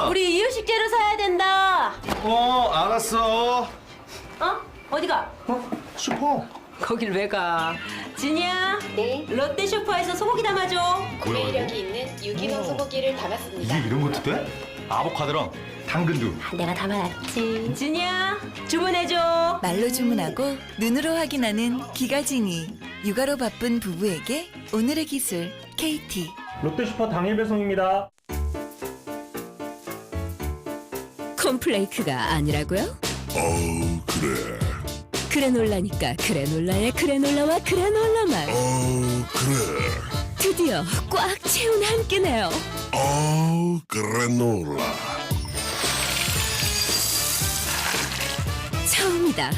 우리 이유식 재료 사야 된다. 알았어. 어디가? 슈퍼. 거길 왜 가? 진이야. 네, 롯데 슈퍼에서 소고기 담아줘. 구매 이력이 있는 유기농 소고기를 담았습니다. 이게 이런 것도 돼? 아보카도랑 당근도. 내가 담아놨지. 진이야, 주문해줘. 말로 주문하고 눈으로 확인하는 기가진이. 육아로 바쁜 부부에게 오늘의 기술 KT. 롯데슈퍼 당일 배송입니다. 콘플레이크가 아니라고요? 그래. 그래놀라니까 그래놀라의 그래놀라와 그래놀라 맛. 그래. 드디어 꽉 채운 한 끼네요. 그래놀라. 처음이다.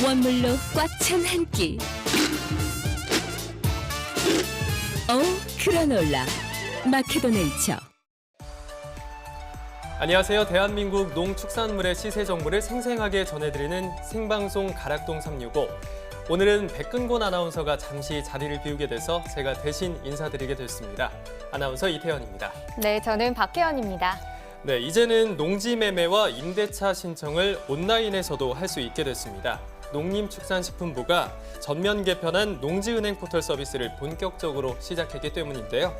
원물로 꽉 찬 한 끼. 그래놀라. 마케도네이처. 안녕하세요. 대한민국 농축산물의 시세 정보를 생생하게 전해드리는 생방송 가락동 365. 오늘은 백근곤 아나운서가 잠시 자리를 비우게 돼서 제가 대신 인사드리게 됐습니다. 아나운서 이태현입니다. 네, 저는 박혜연입니다. 네, 이제는 농지 매매와 임대차 신청을 온라인에서도 할 수 있게 됐습니다. 농림축산식품부가 전면 개편한 농지은행 포털 서비스를 본격적으로 시작했기 때문인데요.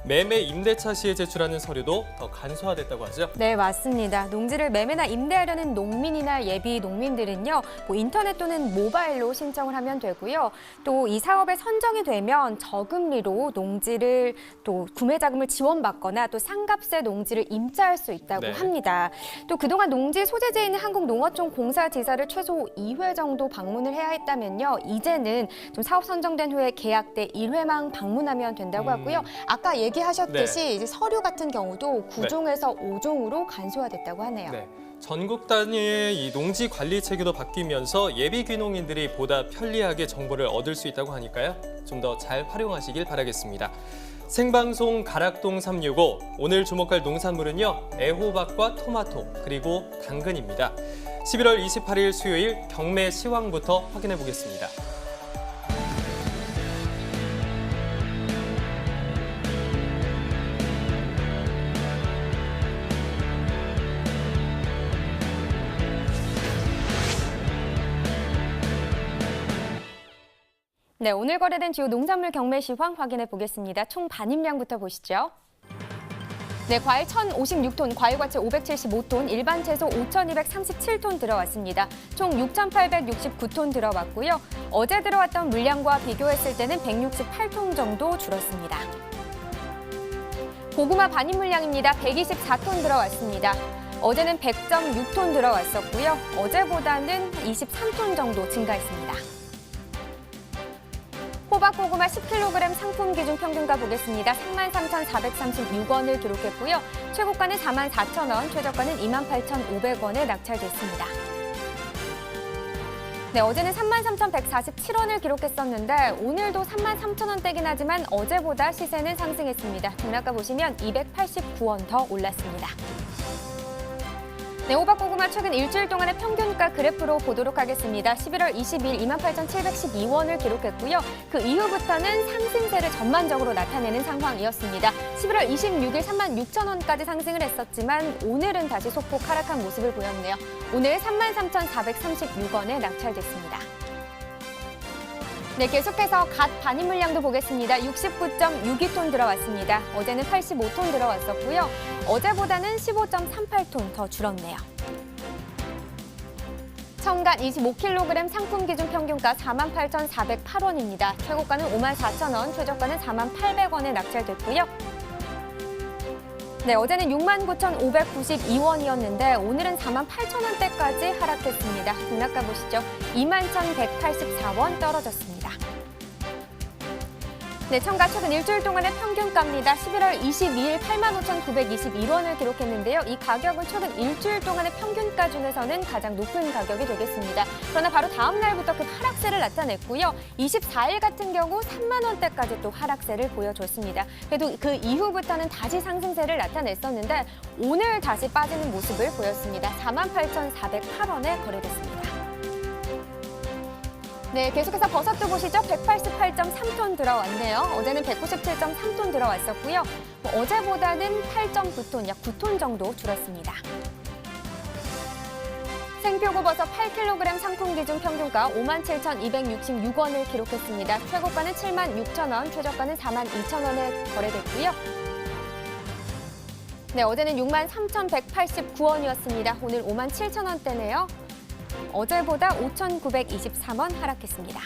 매매 임대차 시에 제출하는 서류도 더 간소화됐다고 하죠. 네, 맞습니다. 농지를 매매나 임대하려는 농민이나 예비 농민들은요, 인터넷 또는 모바일로 신청을 하면 되고요. 또 이 사업에 선정이 되면 저금리로 농지를 또 구매 자금을 지원받거나 또 상값에 농지를 임차할 수 있다고 네. 합니다. 또 그동안 농지 소재지에 있는 한국농어촌 공사지사를 최소 2회 정도 방문을 해야 했다면요. 이제는 좀 사업 선정된 후에 계약 때 1회만 방문하면 된다고 하고요. 아까 얘기하셨듯이 이제 서류 같은 경우도 9종에서 5종으로 간소화됐다고 하네요. 네. 전국 단위의 이 농지 관리 체계도 바뀌면서 예비 귀농인들이 보다 편리하게 정보를 얻을 수 있다고 하니까요. 좀 더 잘 활용하시길 바라겠습니다. 생방송 가락동 365. 오늘 주목할 농산물은요. 애호박과 토마토 그리고 당근입니다. 11월 28일 수요일 경매 시황부터 확인해 보겠습니다. 네, 오늘 거래된 주요 농산물 경매 시황 확인해 보겠습니다. 총 반입량부터 보시죠. 네, 과일 1,056톤, 과일과채 575톤, 일반 채소 5,237톤 들어왔습니다. 총 6,869톤 들어왔고요. 어제 들어왔던 물량과 비교했을 때는 168톤 정도 줄었습니다. 고구마 반입 물량입니다. 124톤 들어왔습니다. 어제는 100.6톤 들어왔었고요. 어제보다는 23톤 정도 증가했습니다. 호박고구마 10kg 상품 기준 평균가 보겠습니다. 33,436원을 기록했고요. 최고가는 44,000원, 최저가는 28,500원에 낙찰됐습니다. 네, 어제는 33,147원을 기록했었는데 오늘도 33,000원대긴 하지만 어제보다 시세는 상승했습니다. 등락가 보시면 289원 더 올랐습니다. 네, 호박고구마 최근 일주일 동안의 평균가 그래프로 보도록 하겠습니다. 11월 20일 28,712원을 기록했고요. 그 이후부터는 상승세를 전반적으로 나타내는 상황이었습니다. 11월 26일 36,000원까지 상승을 했었지만 오늘은 다시 소폭 하락한 모습을 보였네요. 오늘 33,436원에 낙찰됐습니다. 네, 계속해서 갓 반입 물량도 보겠습니다. 69.62톤 들어왔습니다. 어제는 85톤 들어왔었고요. 어제보다는 15.38톤 더 줄었네요. 청갓 25kg 상품 기준 평균가 48,408원입니다. 최고가는 54,000원, 최저가는 48,800원에 낙찰됐고요. 네, 어제는 69,592원이었는데 오늘은 48,000원대까지 하락했습니다. 등락가 보시죠. 21,184원 떨어졌습니다. 네, 청가 최근 일주일 동안의 평균가입니다. 11월 22일 85,921원을 기록했는데요. 이 가격은 최근 일주일 동안의 평균가 중에서는 가장 높은 가격이 되겠습니다. 그러나 바로 다음 날부터 그 하락세를 나타냈고요. 24일 같은 경우 3만 원대까지 또 하락세를 보여줬습니다. 그래도 그 이후부터는 다시 상승세를 나타냈었는데 오늘 다시 빠지는 모습을 보였습니다. 48,408원에 거래됐습니다. 네, 계속해서 버섯도 보시죠. 188.3톤 들어왔네요. 어제는 197.3톤 들어왔었고요. 어제보다는 8.9톤, 약 9톤 정도 줄었습니다. 생표고버섯 8kg 상품 기준 평균가 57,266원을 기록했습니다. 최고가는 76,000원, 최저가는 42,000원에 거래됐고요. 네, 어제는 63,189원이었습니다. 오늘 57,000원대네요. 어제보다 5,923원 하락했습니다.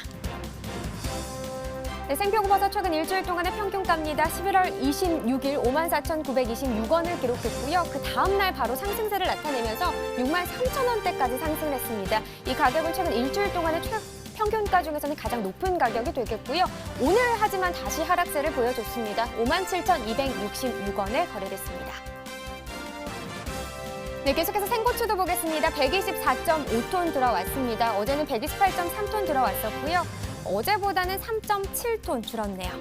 네, 생표고버섯 최근 일주일 동안의 평균가입니다. 11월 26일 54,926원을 기록했고요. 그 다음 날 바로 상승세를 나타내면서 63,000원대까지 상승을 했습니다. 이 가격은 최근 일주일 동안의 평균가 중에서는 가장 높은 가격이 되겠고요. 오늘 하지만 다시 하락세를 보여줬습니다. 57,266원에 거래됐습니다. 네, 계속해서 생고추도 보겠습니다. 124.5톤 들어왔습니다. 어제는 128.3톤 들어왔었고요. 어제보다는 3.7톤 줄었네요.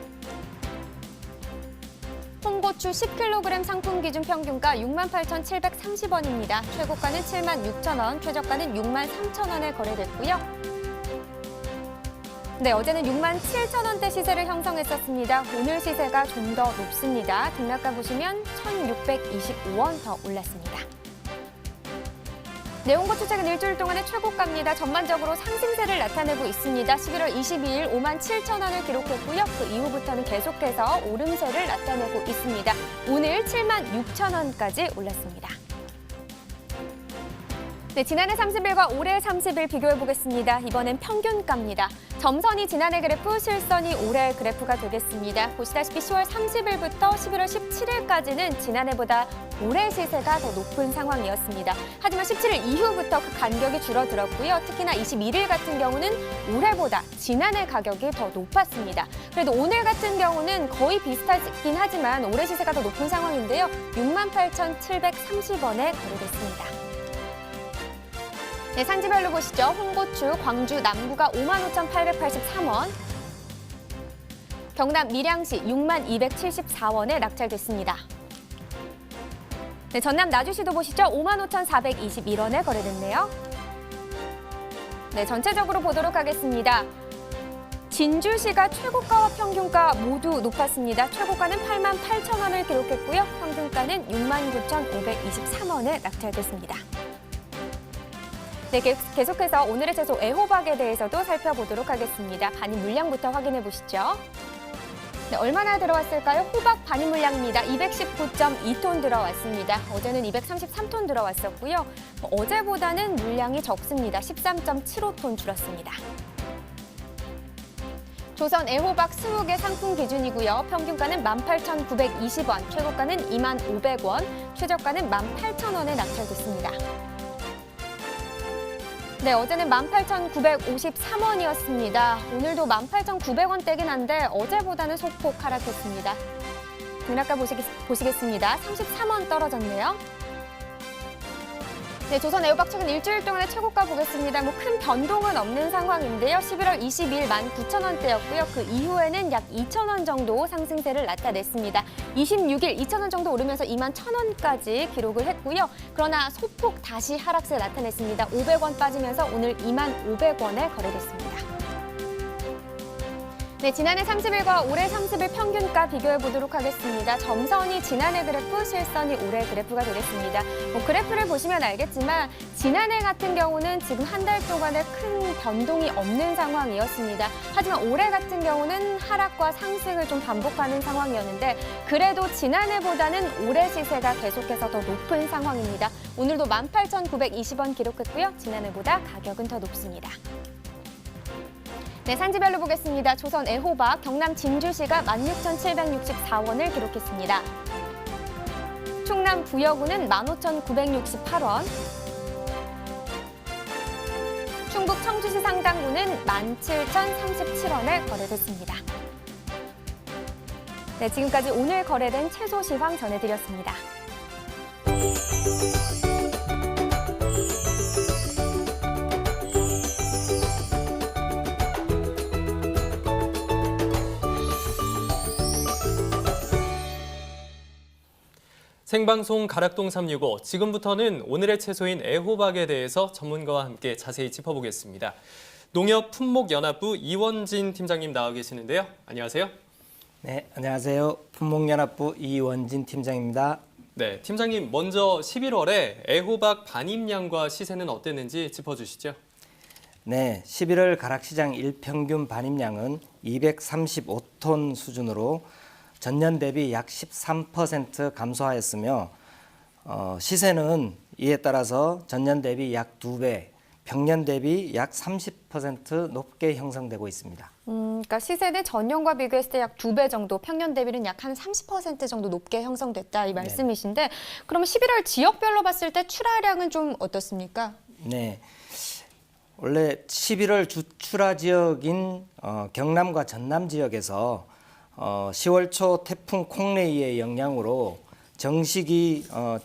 홍고추 10kg 상품 기준 평균가 68,730원입니다. 최고가는 76,000원, 최저가는 63,000원에 거래됐고요. 네, 어제는 67,000원대 시세를 형성했었습니다. 오늘 시세가 좀 더 높습니다. 등락가 보시면 1,625원 더 올랐습니다. 네, 홍고추 최근 일주일 동안의 최고가입니다. 전반적으로 상승세를 나타내고 있습니다. 11월 22일 57,000원을 기록했고요. 그 이후부터는 계속해서 오름세를 나타내고 있습니다. 오늘 76,000원까지 올랐습니다. 네, 지난해 30일과 올해 30일 비교해보겠습니다. 이번엔 평균가입니다. 점선이 지난해 그래프, 실선이 올해 그래프가 되겠습니다. 보시다시피 10월 30일부터 11월 17일까지는 지난해보다 올해 시세가 더 높은 상황이었습니다. 하지만 17일 이후부터 그 간격이 줄어들었고요. 특히나 21일 같은 경우는 올해보다 지난해 가격이 더 높았습니다. 그래도 오늘 같은 경우는 거의 비슷하긴 하지만 올해 시세가 더 높은 상황인데요. 68,730원에 거래됐습니다. 네, 산지별로 보시죠. 홍고추, 광주, 남구가 55,883원, 경남 밀양시 62,274원에 낙찰됐습니다. 네, 전남 나주시도 보시죠. 55,421원에 거래됐네요. 네, 전체적으로 보도록 하겠습니다. 진주시가 최고가와 평균가 모두 높았습니다. 최고가는 88,000원을 기록했고요. 평균가는 69,523원에 낙찰됐습니다. 네, 계속해서 오늘의 채소 애호박에 대해서도 살펴보도록 하겠습니다. 반입 물량부터 확인해 보시죠. 네, 얼마나 들어왔을까요? 호박 반입 물량입니다. 219.2톤 들어왔습니다. 어제는 233톤 들어왔었고요. 어제보다는 물량이 적습니다. 13.75톤 줄었습니다. 조선 애호박 20개 상품 기준이고요. 평균가는 18,920원, 최고가는 20,500원, 최저가는 18,000원에 낙찰됐습니다. 네, 어제는 18,953원이었습니다. 오늘도 18,900원대긴 한데 어제보다는 소폭 하락했습니다. 등락가 보시겠습니다. 33원 떨어졌네요. 네, 조선 애호박 최근 일주일 동안의 최고가 보겠습니다. 큰 변동은 없는 상황인데요. 11월 20일 19,000원대였고요. 그 이후에는 약 2,000원 정도 상승세를 나타냈습니다. 26일 2,000원 정도 오르면서 21,000원까지 기록을 했고요. 그러나 소폭 다시 하락세 나타냈습니다. 500원 빠지면서 오늘 25,500원에 거래됐습니다. 네, 지난해 30일과 올해 30일 평균가 비교해 보도록 하겠습니다. 점선이 지난해 그래프, 실선이 올해 그래프가 되겠습니다. 그래프를 보시면 알겠지만 지난해 같은 경우는 지금 한 달 동안에 큰 변동이 없는 상황이었습니다. 하지만 올해 같은 경우는 하락과 상승을 좀 반복하는 상황이었는데 그래도 지난해보다는 올해 시세가 계속해서 더 높은 상황입니다. 오늘도 18,920원 기록했고요. 지난해보다 가격은 더 높습니다. 네, 산지별로 보겠습니다. 조선 애호박, 경남 진주시가 16,764원을 기록했습니다. 충남 부여구는 15,968원, 충북 청주시 상당구는 17,037원에 거래됐습니다. 네, 지금까지 오늘 거래된 채소 시황 전해드렸습니다. 생방송 가락동 365, 지금부터는 오늘의 채소인 애호박에 대해서 전문가와 함께 자세히 짚어보겠습니다. 농협 품목연합부 이원진 팀장님 나와 계시는데요. 안녕하세요. 네, 안녕하세요. 품목연합부 이원진 팀장입니다. 네, 팀장님 먼저 11월에 애호박 반입량과 시세는 어땠는지 짚어주시죠. 네, 11월 가락시장 일평균 반입량은 235톤 수준으로 전년 대비 약 13% 감소하였으며 시세는 이에 따라서 전년 대비 약 2배, 평년 대비 약 30% 높게 형성되고 있습니다. 그러니까 시세는 전년과 비교했을 때 약 2배 정도, 평년 대비는 약 한 30% 정도 높게 형성됐다 이 말씀이신데, 그러면 11월 지역별로 봤을 때 출하량은 좀 어떻습니까? 네, 원래 11월 주 출하 지역인 경남과 전남 지역에서 10월 초 태풍 콩레이의 영향으로 정식이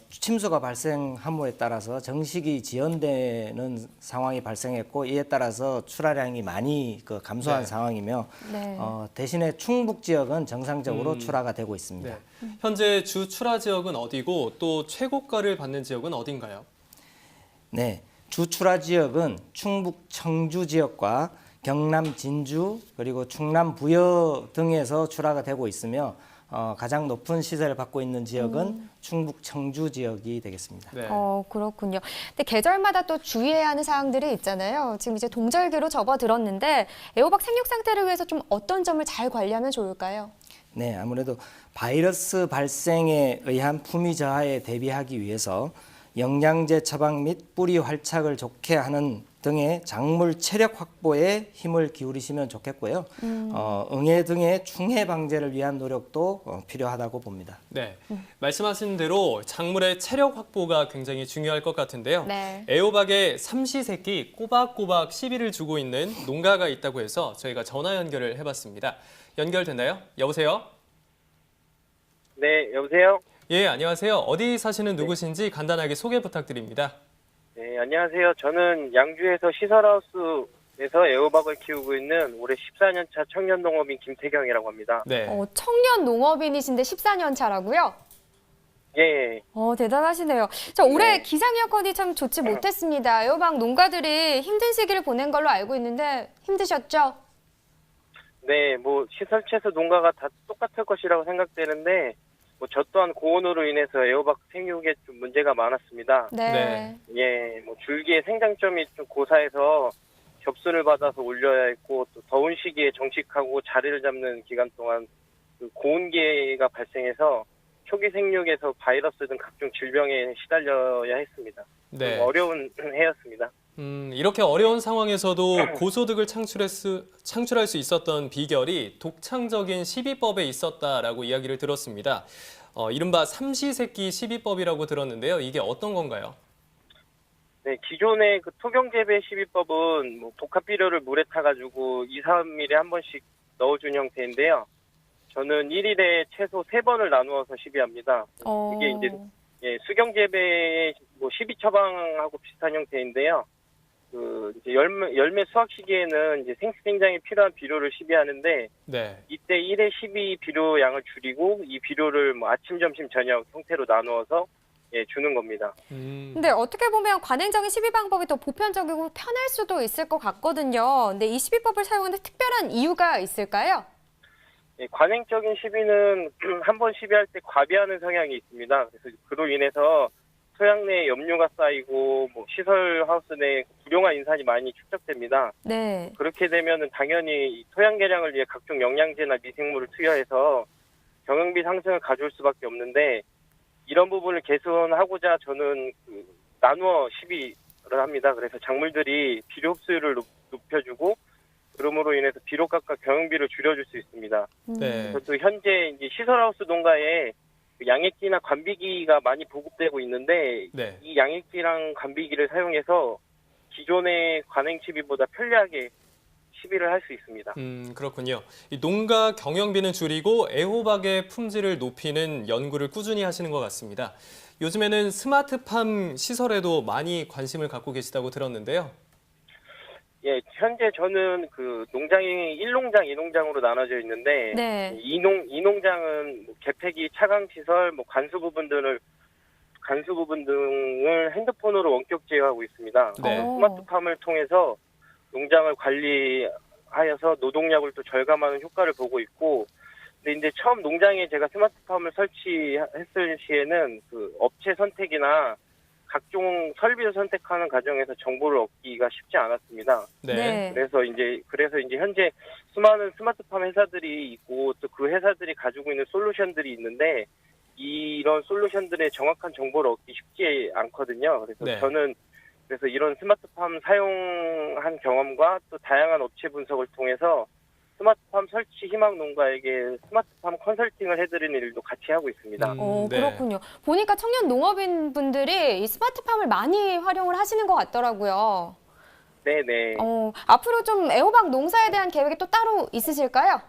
침수가 발생함에 따라서 정식이 지연되는 상황이 발생했고, 이에 따라서 출하량이 많이 감소한 네. 상황이며 네. 대신에 충북 지역은 정상적으로 출하가 되고 있습니다. 네. 현재 주 출하 지역은 어디고 또 최고가를 받는 지역은 어딘가요? 네, 주 출하 지역은 충북 청주 지역과 경남 진주 그리고 충남 부여 등에서 출하가 되고 있으며 가장 높은 시세를 받고 있는 지역은 충북 청주 지역이 되겠습니다. 네. 그렇군요. 근데 계절마다 또 주의해야 하는 사항들이 있잖아요. 지금 이제 동절기로 접어들었는데 애호박 생육 상태를 위해서 좀 어떤 점을 잘 관리하면 좋을까요? 네, 아무래도 바이러스 발생에 의한 품위 저하에 대비하기 위해서 영양제 처방 및 뿌리 활착을 좋게 하는 등의 작물 체력 확보에 힘을 기울이시면 좋겠고요. 응애 등의 충해 방제를 위한 노력도 필요하다고 봅니다. 네, 말씀하신 대로 작물의 체력 확보가 굉장히 중요할 것 같은데요. 네. 애호박에 삼시세끼 꼬박꼬박 시비를 주고 있는 농가가 있다고 해서 저희가 전화 연결을 해봤습니다. 연결됐나요? 여보세요? 네, 여보세요? 예, 안녕하세요. 어디 사시는 누구신지 간단하게 소개 부탁드립니다. 네, 안녕하세요. 저는 양주에서 시설하우스에서 애호박을 키우고 있는 올해 14년 차 청년 농업인 김태경이라고 합니다. 네. 청년 농업인이신데 14년 차라고요? 예. 대단하시네요. 자, 올해 네. 기상 여건이 참 좋지 못했습니다. 애호박 농가들이 힘든 시기를 보낸 걸로 알고 있는데 힘드셨죠? 네, 시설채소 농가가 다 똑같을 것이라고 생각되는데, 저 또한 고온으로 인해서 애호박 생육에 좀 문제가 많았습니다. 네. 예, 줄기의 생장점이 좀 고사해서 접순을 받아서 올려야 했고, 또 더운 시기에 정식하고 자리를 잡는 기간 동안 그 고온기가 발생해서 초기 생육에서 바이러스 등 각종 질병에 시달려야 했습니다. 네. 좀 어려운 해였습니다. 이렇게 어려운 상황에서도 고소득을 창출할 수 있었던 비결이 독창적인 시비법에 있었다라고 이야기를 들었습니다. 이른바 삼시세끼 시비법이라고 들었는데요. 이게 어떤 건가요? 네, 기존의 그 토경재배 시비법은 독합 비료를 물에 타가지고 2, 3일에 한 번씩 넣어준 형태인데요. 저는 1일에 최소 3번을 나누어서 시비합니다. 이게 이제 수경재배 시비 처방하고 비슷한 형태인데요. 이제 열매 수확 시기에는 이제 생장에 필요한 비료를 시비하는데, 네. 이때 1회 시비 비료 양을 줄이고 이 비료를 아침, 점심, 저녁 형태로 나누어서 주는 겁니다. 근데 어떻게 보면 관행적인 시비 방법이 더 보편적이고 편할 수도 있을 것 같거든요. 근데 이 시비법을 사용하는 특별한 이유가 있을까요? 관행적인 시비는 한 번 시비할 때 과비하는 성향이 있습니다. 그래서 그로 인해서 토양 내에 염류가 쌓이고 시설 하우스 내에 불용한 인산이 많이 축적됩니다. 네. 그렇게 되면은 당연히 토양 개량을 위해 각종 영양제나 미생물을 투여해서 경영비 상승을 가져올 수밖에 없는데, 이런 부분을 개선하고자 저는 나누어 시비를 합니다. 그래서 작물들이 비료 흡수율을 높여주고, 그러므로 인해서 비료값과 경영비를 줄여줄 수 있습니다. 네. 또 현재 이제 시설하우스 농가에 양액기나 관비기가 많이 보급되고 있는데, 네. 이 양액기랑 관비기를 사용해서 기존의 관행 시비보다 편리하게 시비를 할 수 있습니다. 그렇군요. 이 농가 경영비는 줄이고 애호박의 품질을 높이는 연구를 꾸준히 하시는 것 같습니다. 요즘에는 스마트팜 시설에도 많이 관심을 갖고 계시다고 들었는데요. 예, 현재 저는 농장이 1농장, 2농장으로 나눠져 있는데, 네. 2농장은 개폐기, 차강 시설, 관수 부분 등을 핸드폰으로 원격 제어하고 있습니다. 네. 스마트팜을 통해서 농장을 관리하여서 노동력을 또 절감하는 효과를 보고 있고, 근데 이제 처음 농장에 제가 스마트팜을 설치했을 시에는 그 업체 선택이나 각종 설비를 선택하는 과정에서 정보를 얻기가 쉽지 않았습니다. 네. 그래서 이제 현재 수많은 스마트팜 회사들이 있고 또 그 회사들이 가지고 있는 솔루션들이 있는데 이런 솔루션들의 정확한 정보를 얻기 쉽지 않거든요. 그래서 네. 저는 이런 스마트팜 사용한 경험과 또 다양한 업체 분석을 통해서 스마트팜 설치 희망 농가에게 스마트팜 컨설팅을 해드리는 일도 같이 하고 있습니다. 네. 그렇군요. 보니까 청년 농업인 분들이 이 스마트팜을 많이 활용을 하시는 것 같더라고요. 네네. 앞으로 좀 애호박 농사에 대한 계획이 또 따로 있으실까요?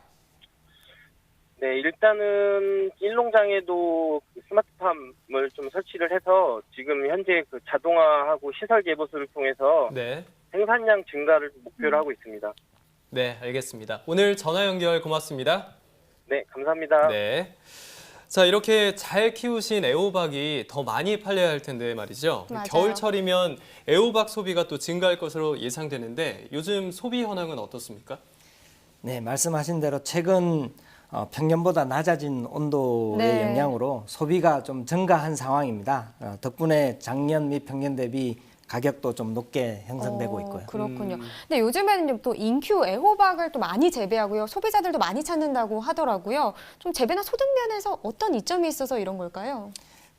네, 일단은 일농장에도 스마트팜을 좀 설치를 해서 지금 현재 그 자동화하고 시설 개보수를 통해서 네. 생산량 증가를 목표로 하고 있습니다. 네, 알겠습니다. 오늘 전화 연결 고맙습니다. 네, 감사합니다. 네. 자, 이렇게 잘 키우신 애호박이 더 많이 팔려야 할 텐데 말이죠. 맞아요. 겨울철이면 애호박 소비가 또 증가할 것으로 예상되는데 요즘 소비 현황은 어떻습니까? 네, 말씀하신 대로 최근 평년보다 낮아진 온도의 네. 영향으로 소비가 좀 증가한 상황입니다. 덕분에 작년 및 평년 대비 가격도 좀 높게 형성되고 있고요. 그렇군요. 근데 요즘에는 또 인큐 애호박을 또 많이 재배하고요. 소비자들도 많이 찾는다고 하더라고요. 좀 재배나 소득 면에서 어떤 이점이 있어서 이런 걸까요?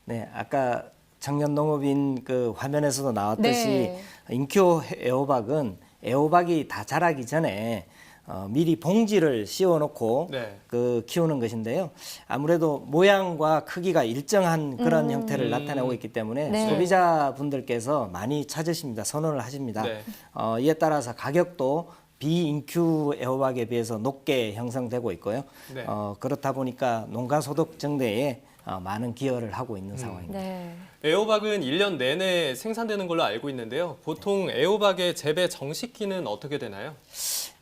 네, 아까 청년 농업인 그 화면에서도 나왔듯이 네. 인큐 애호박은 애호박이 다 자라기 전에 미리 봉지를 씌워놓고 네. 그 키우는 것인데요. 아무래도 모양과 크기가 일정한 그런 형태를 나타내고 있기 때문에 네. 소비자분들께서 많이 찾으십니다. 선호를 하십니다. 네. 이에 따라서 가격도 비인큐 애호박에 비해서 높게 형성되고 있고요. 네. 그렇다 보니까 농가 소득 증대에 많은 기여를 하고 있는 상황입니다. 네. 애호박은 1년 내내 생산되는 걸로 알고 있는데요. 보통 애호박의 재배 정식기는 어떻게 되나요?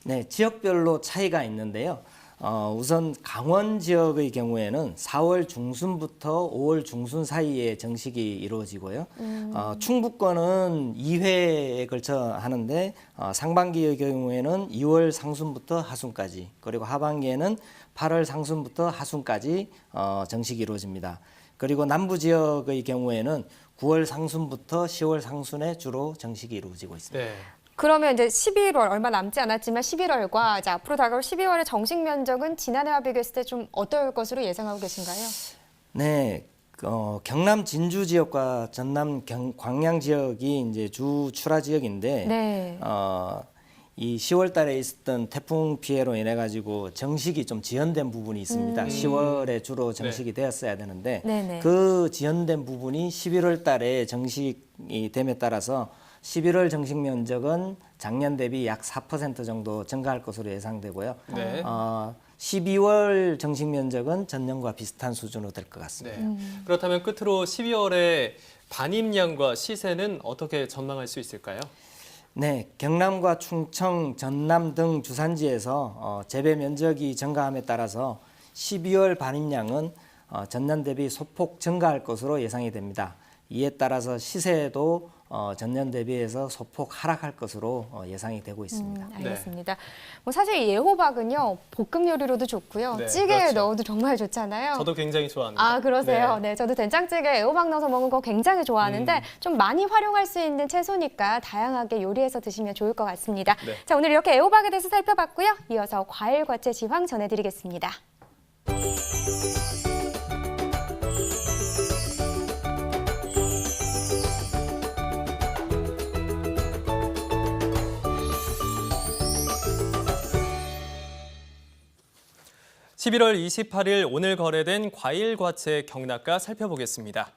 네, 지역별로 차이가 있는데요. 우선 강원 지역의 경우에는 4월 중순부터 5월 중순 사이에 정식이 이루어지고요. 충북권은 2회에 걸쳐 하는데 상반기의 경우에는 2월 상순부터 하순까지, 그리고 하반기에는 8월 상순부터 하순까지 정식이 이루어집니다. 그리고 남부 지역의 경우에는 9월 상순부터 10월 상순에 주로 정식이 이루어지고 있습니다. 네. 그러면 이제 11월 얼마 남지 않았지만 11월과 이제 앞으로 다가올 12월의 정식 면적은 지난해와 비교했을 때 좀 어떨 것으로 예상하고 계신가요? 네, 경남 진주 지역과 전남 광양 지역이 이제 주 출하 지역인데, 네. 이 10월 달에 있었던 태풍 피해로 인해 가지고 정식이 좀 지연된 부분이 있습니다. 10월에 주로 정식이 되었어야 되는데 네네. 그 지연된 부분이 11월 달에 정식이 됨에 따라서 11월 정식 면적은 작년 대비 약 4% 정도 증가할 것으로 예상되고요. 네. 12월 정식 면적은 전년과 비슷한 수준으로 될 것 같습니다. 네. 그렇다면 끝으로 12월에 반입량과 시세는 어떻게 전망할 수 있을까요? 네, 경남과 충청, 전남 등 주산지에서 재배 면적이 증가함에 따라서 12월 반입량은 전년 대비 소폭 증가할 것으로 예상이 됩니다. 이에 따라서 시세도 전년 대비해서 소폭 하락할 것으로 예상이 되고 있습니다. 알겠습니다. 뭐 사실 이 애호박은요, 볶음 요리로도 좋고요. 네, 찌개에 그렇죠. 넣어도 정말 좋잖아요. 저도 굉장히 좋아합니다. 아, 그러세요? 네, 저도 된장찌개에 애호박 넣어서 먹는 거 굉장히 좋아하는데 좀 많이 활용할 수 있는 채소니까 다양하게 요리해서 드시면 좋을 것 같습니다. 네. 자, 오늘 이렇게 애호박에 대해서 살펴봤고요. 이어서 과일 과채 지황 전해드리겠습니다. (11월 28일) 오늘 거래된 과일 과채 경락가 살펴보겠습니다.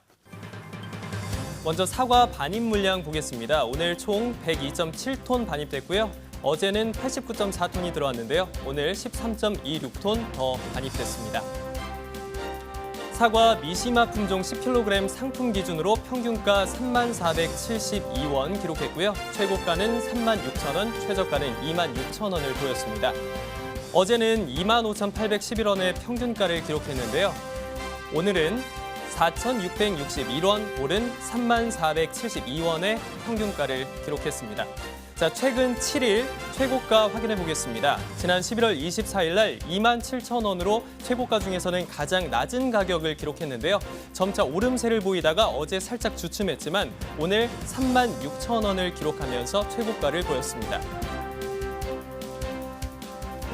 먼저 사과 반입 물량 보겠습니다. 오늘 총 102.7톤 반입됐고요. 어제는 89.4톤이 들어왔는데요. 오늘 13.26톤 더 반입됐습니다. 사과 미시마 품종 10kg 상품 기준으로 평균가 34,472원 기록했고요. 최고가는 36,000원, 최저가는 26,000원을 보였습니다. 어제는 25,811원의 평균가를 기록했는데요. 오늘은 4,661원, 오른 34,472원의 평균가를 기록했습니다. 자, 최근 7일 최고가 확인해 보겠습니다. 지난 11월 24일 날 27,000원으로 최고가 중에서는 가장 낮은 가격을 기록했는데요. 점차 오름세를 보이다가 어제 살짝 주춤했지만 오늘 36,000원을 기록하면서 최고가를 보였습니다.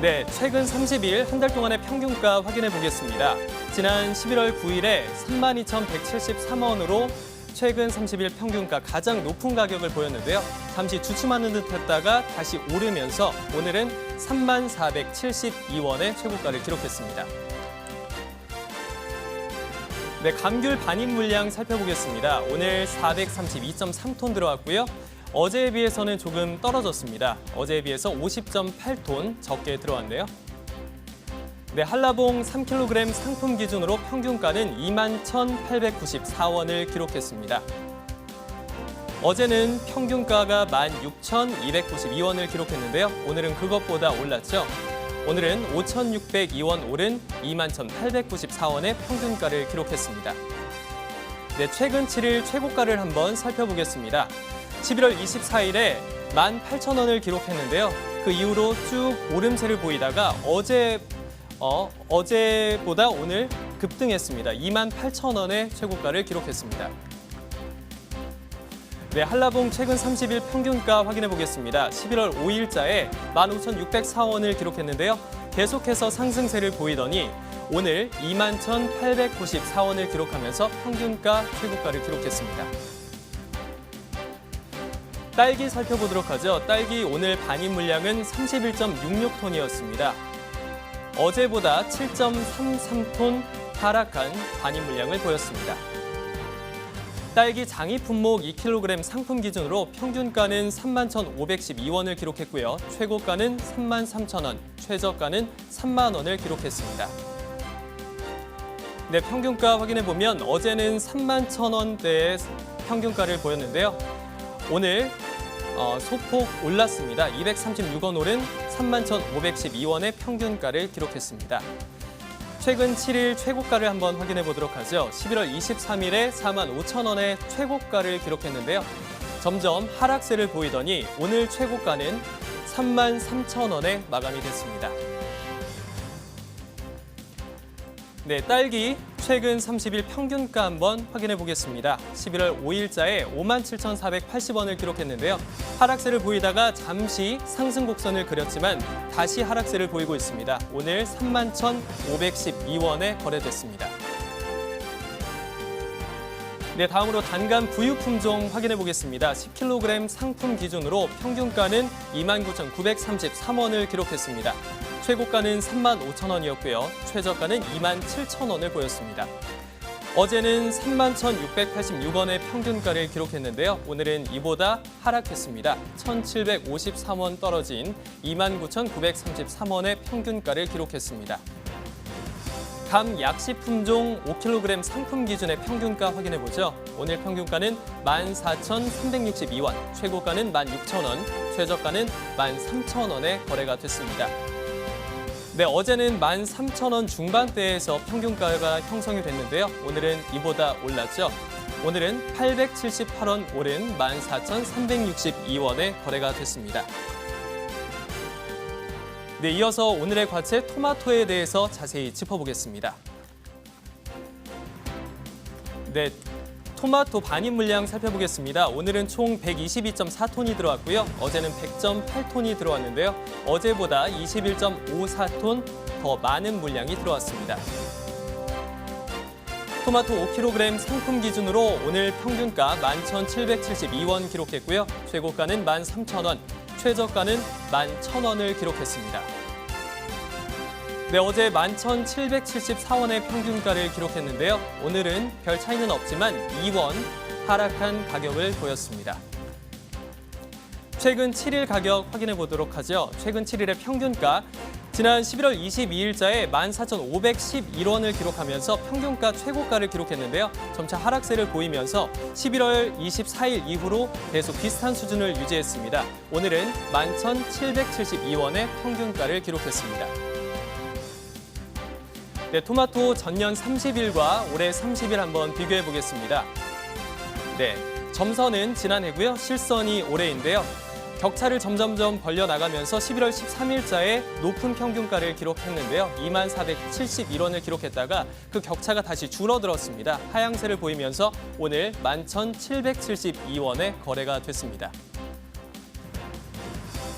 네, 최근 30일 한 달 동안의 평균가 확인해 보겠습니다. 지난 11월 9일에 32,173원으로 최근 30일 평균가 가장 높은 가격을 보였는데요. 잠시 주춤하는 듯 했다가 다시 오르면서 오늘은 34,472원의 최고가를 기록했습니다. 네, 감귤 반입 물량 살펴보겠습니다. 오늘 432.3톤 들어왔고요. 어제에 비해서는 조금 떨어졌습니다. 어제에 비해서 50.8톤 적게 들어왔네요. 네, 한라봉 3kg 상품 기준으로 평균가는 21,894원을 기록했습니다. 어제는 평균가가 16,292원을 기록했는데요. 오늘은 그것보다 올랐죠. 오늘은 5,602원 오른 21,894원의 평균가를 기록했습니다. 네, 최근 7일 최고가를 한번 살펴보겠습니다. 11월 24일에 18,000원을 기록했는데요. 그 이후로 쭉 오름세를 보이다가 어제보다 오늘 급등했습니다. 28,000원의 최고가를 기록했습니다. 네, 한라봉 최근 30일 평균가 확인해 보겠습니다. 11월 5일자에 15,604원을 기록했는데요. 계속해서 상승세를 보이더니 오늘 21,894원을 기록하면서 평균가 최고가를 기록했습니다. 딸기 살펴보도록 하죠. 딸기 오늘 반입 물량은 31.66톤이었습니다. 어제보다 7.33톤 하락한 반입 물량을 보였습니다. 딸기 장이 품목 2kg 상품 기준으로 평균가는 31,512원을 기록했고요. 최고가는 33,000원, 최저가는 3만 원을 기록했습니다. 네, 평균가 확인해 보면 어제는 31,000원대의 평균가를 보였는데요. 오늘 소폭 올랐습니다. 236원 오른 31,512원의 평균가를 기록했습니다. 최근 7일 최고가를 한번 확인해 보도록 하죠. 11월 23일에 45,000원의 최고가를 기록했는데요. 점점 하락세를 보이더니 오늘 최고가는 33,000원에 마감이 됐습니다. 네, 딸기 최근 30일 평균가 한번 확인해 보겠습니다. 11월 5일자에 57,480원을 기록했는데요. 하락세를 보이다가 잠시 상승 곡선을 그렸지만 다시 하락세를 보이고 있습니다. 오늘 31,512원에 거래됐습니다. 네, 다음으로 단감 부유 품종 확인해 보겠습니다. 10kg 상품 기준으로 평균가는 29,933원을 기록했습니다. 최고가는 35,000원이었고요. 최저가는 27,000원을 보였습니다. 어제는 31,686원의 평균가를 기록했는데요. 오늘은 이보다 하락했습니다. 1,753원 떨어진 29,933원의 평균가를 기록했습니다. 감 약식 품종 5kg 상품 기준의 평균가 확인해보죠. 오늘 평균가는 14,362원, 최고가는 16,000원, 최저가는 13,000원에 거래가 됐습니다. 네, 어제는 13,000원 중반대에서 평균가가 형성이 됐는데요. 오늘은 이보다 올랐죠. 오늘은 878원 오른 14,362원에 거래가 됐습니다. 네, 이어서 오늘의 과채 토마토에 대해서 자세히 짚어보겠습니다. 네, 토마토 반입 물량 살펴보겠습니다. 오늘은 총 122.4톤이 들어왔고요. 어제는 100.8톤이 들어왔는데요. 어제보다 21.54톤 더 많은 물량이 들어왔습니다. 토마토 5kg 상품 기준으로 오늘 평균가 11,772원 기록했고요. 최고가는 13,000원, 최저가는 11,000원을 기록했습니다. 네, 어제 11,774원의 평균가를 기록했는데요. 오늘은 별 차이는 없지만 2원 하락한 가격을 보였습니다. 최근 7일 가격 확인해 보도록 하죠. 최근 7일의 평균가 지난 11월 22일자에 14,511원을 기록하면서 평균가 최고가를 기록했는데요. 점차 하락세를 보이면서 11월 24일 이후로 계속 비슷한 수준을 유지했습니다. 오늘은 11,772원의 평균가를 기록했습니다. 네, 토마토 전년 30일과 올해 30일 한번 비교해 보겠습니다. 네, 점선은 지난해고요. 실선이 올해인데요. 격차를 점점점 벌려나가면서 11월 13일자에 높은 평균가를 기록했는데요. 2471원을 기록했다가 그 격차가 다시 줄어들었습니다. 하향세를 보이면서 오늘 11,772원에 거래가 됐습니다.